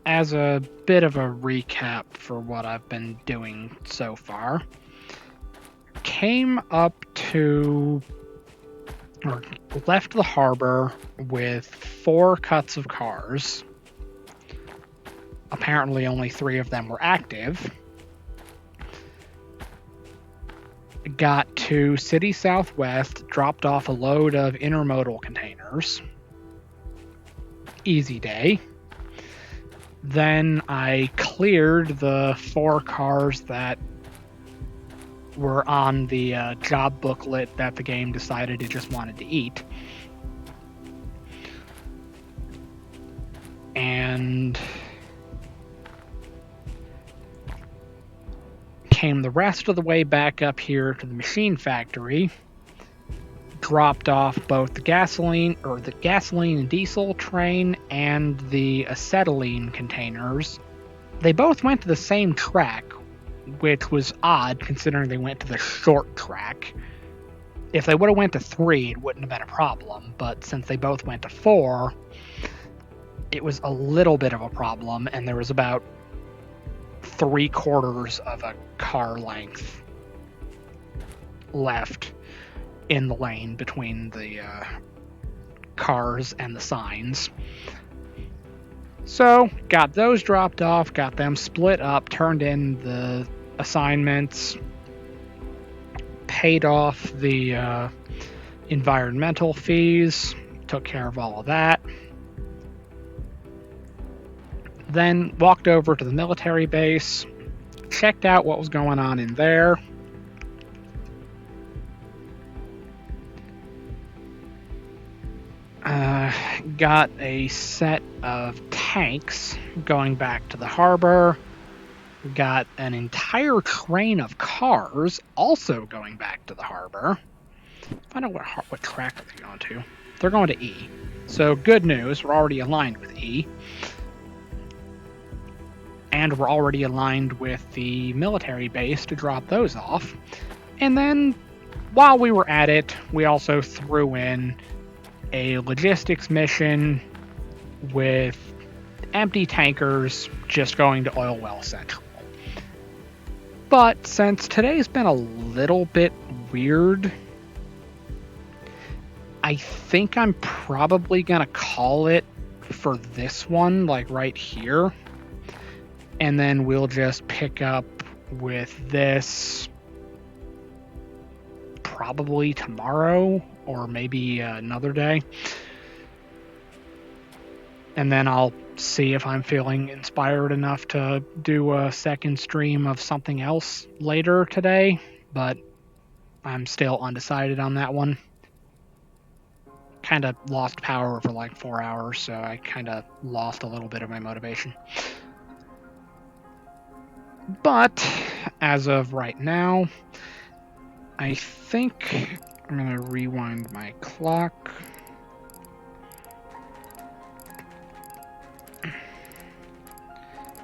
Speaker 1: as a bit of a recap for what I've been doing so far, came up to, or left the harbor with 4 cuts of cars. Apparently only 3 of them were active. Got to City Southwest, dropped off a load of intermodal containers. Easy day. Then I cleared the 4 cars that were on the job booklet that the game decided it just wanted to eat. And came the rest of the way back up here to the machine factory, dropped off both the gasoline and diesel train and the acetylene containers. They both went to the same track, which was odd considering they went to the short track. If they would have went to 3, it wouldn't have been a problem, but since they both went to 4, it was a little bit of a problem, and there was about 3/4 of a car length left in the lane between the cars and the signs. So, got those dropped off, got them split up, turned in the assignments, paid off the environmental fees, took care of all of that. Then walked over to the military base, checked out what was going on in there. got a set of tanks going back to the harbor. We got an entire train of cars also going back to the harbor. Find out what track are they going to. They're going to E. So good news, we're already aligned with E. And we're already aligned with the military base to drop those off. And then, while we were at it, we also threw in a logistics mission with empty tankers just going to Oil Well Central. But since today's been a little bit weird, I think I'm probably going to call it for this one, like right here. And then we'll just pick up with this probably tomorrow or maybe another day. And then I'll see if I'm feeling inspired enough to do a second stream of something else later today. But I'm still undecided on that one. Kind of lost power for like 4 hours, so I kind of lost a little bit of my motivation. But as of right now, I think I'm going to rewind my clock.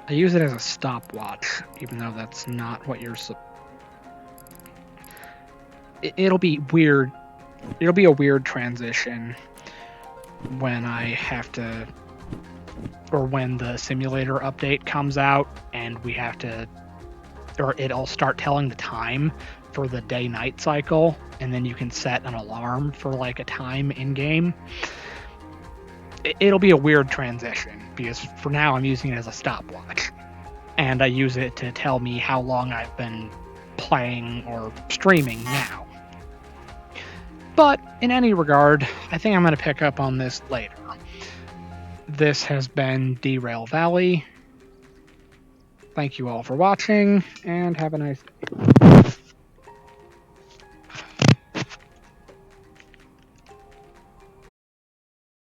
Speaker 1: I use it as a stopwatch, even though that's not what you're... It'll be weird. It'll be a weird transition when I have to... or when the simulator update comes out and we have to... or it'll start telling the time for the day-night cycle, and then you can set an alarm for like a time in-game. It'll be a weird transition, because for now I'm using it as a stopwatch. And I use it to tell me how long I've been playing or streaming now. But in any regard, I think I'm going to pick up on this later. This has been Derail Valley. Thank you all for watching, and have a nice day.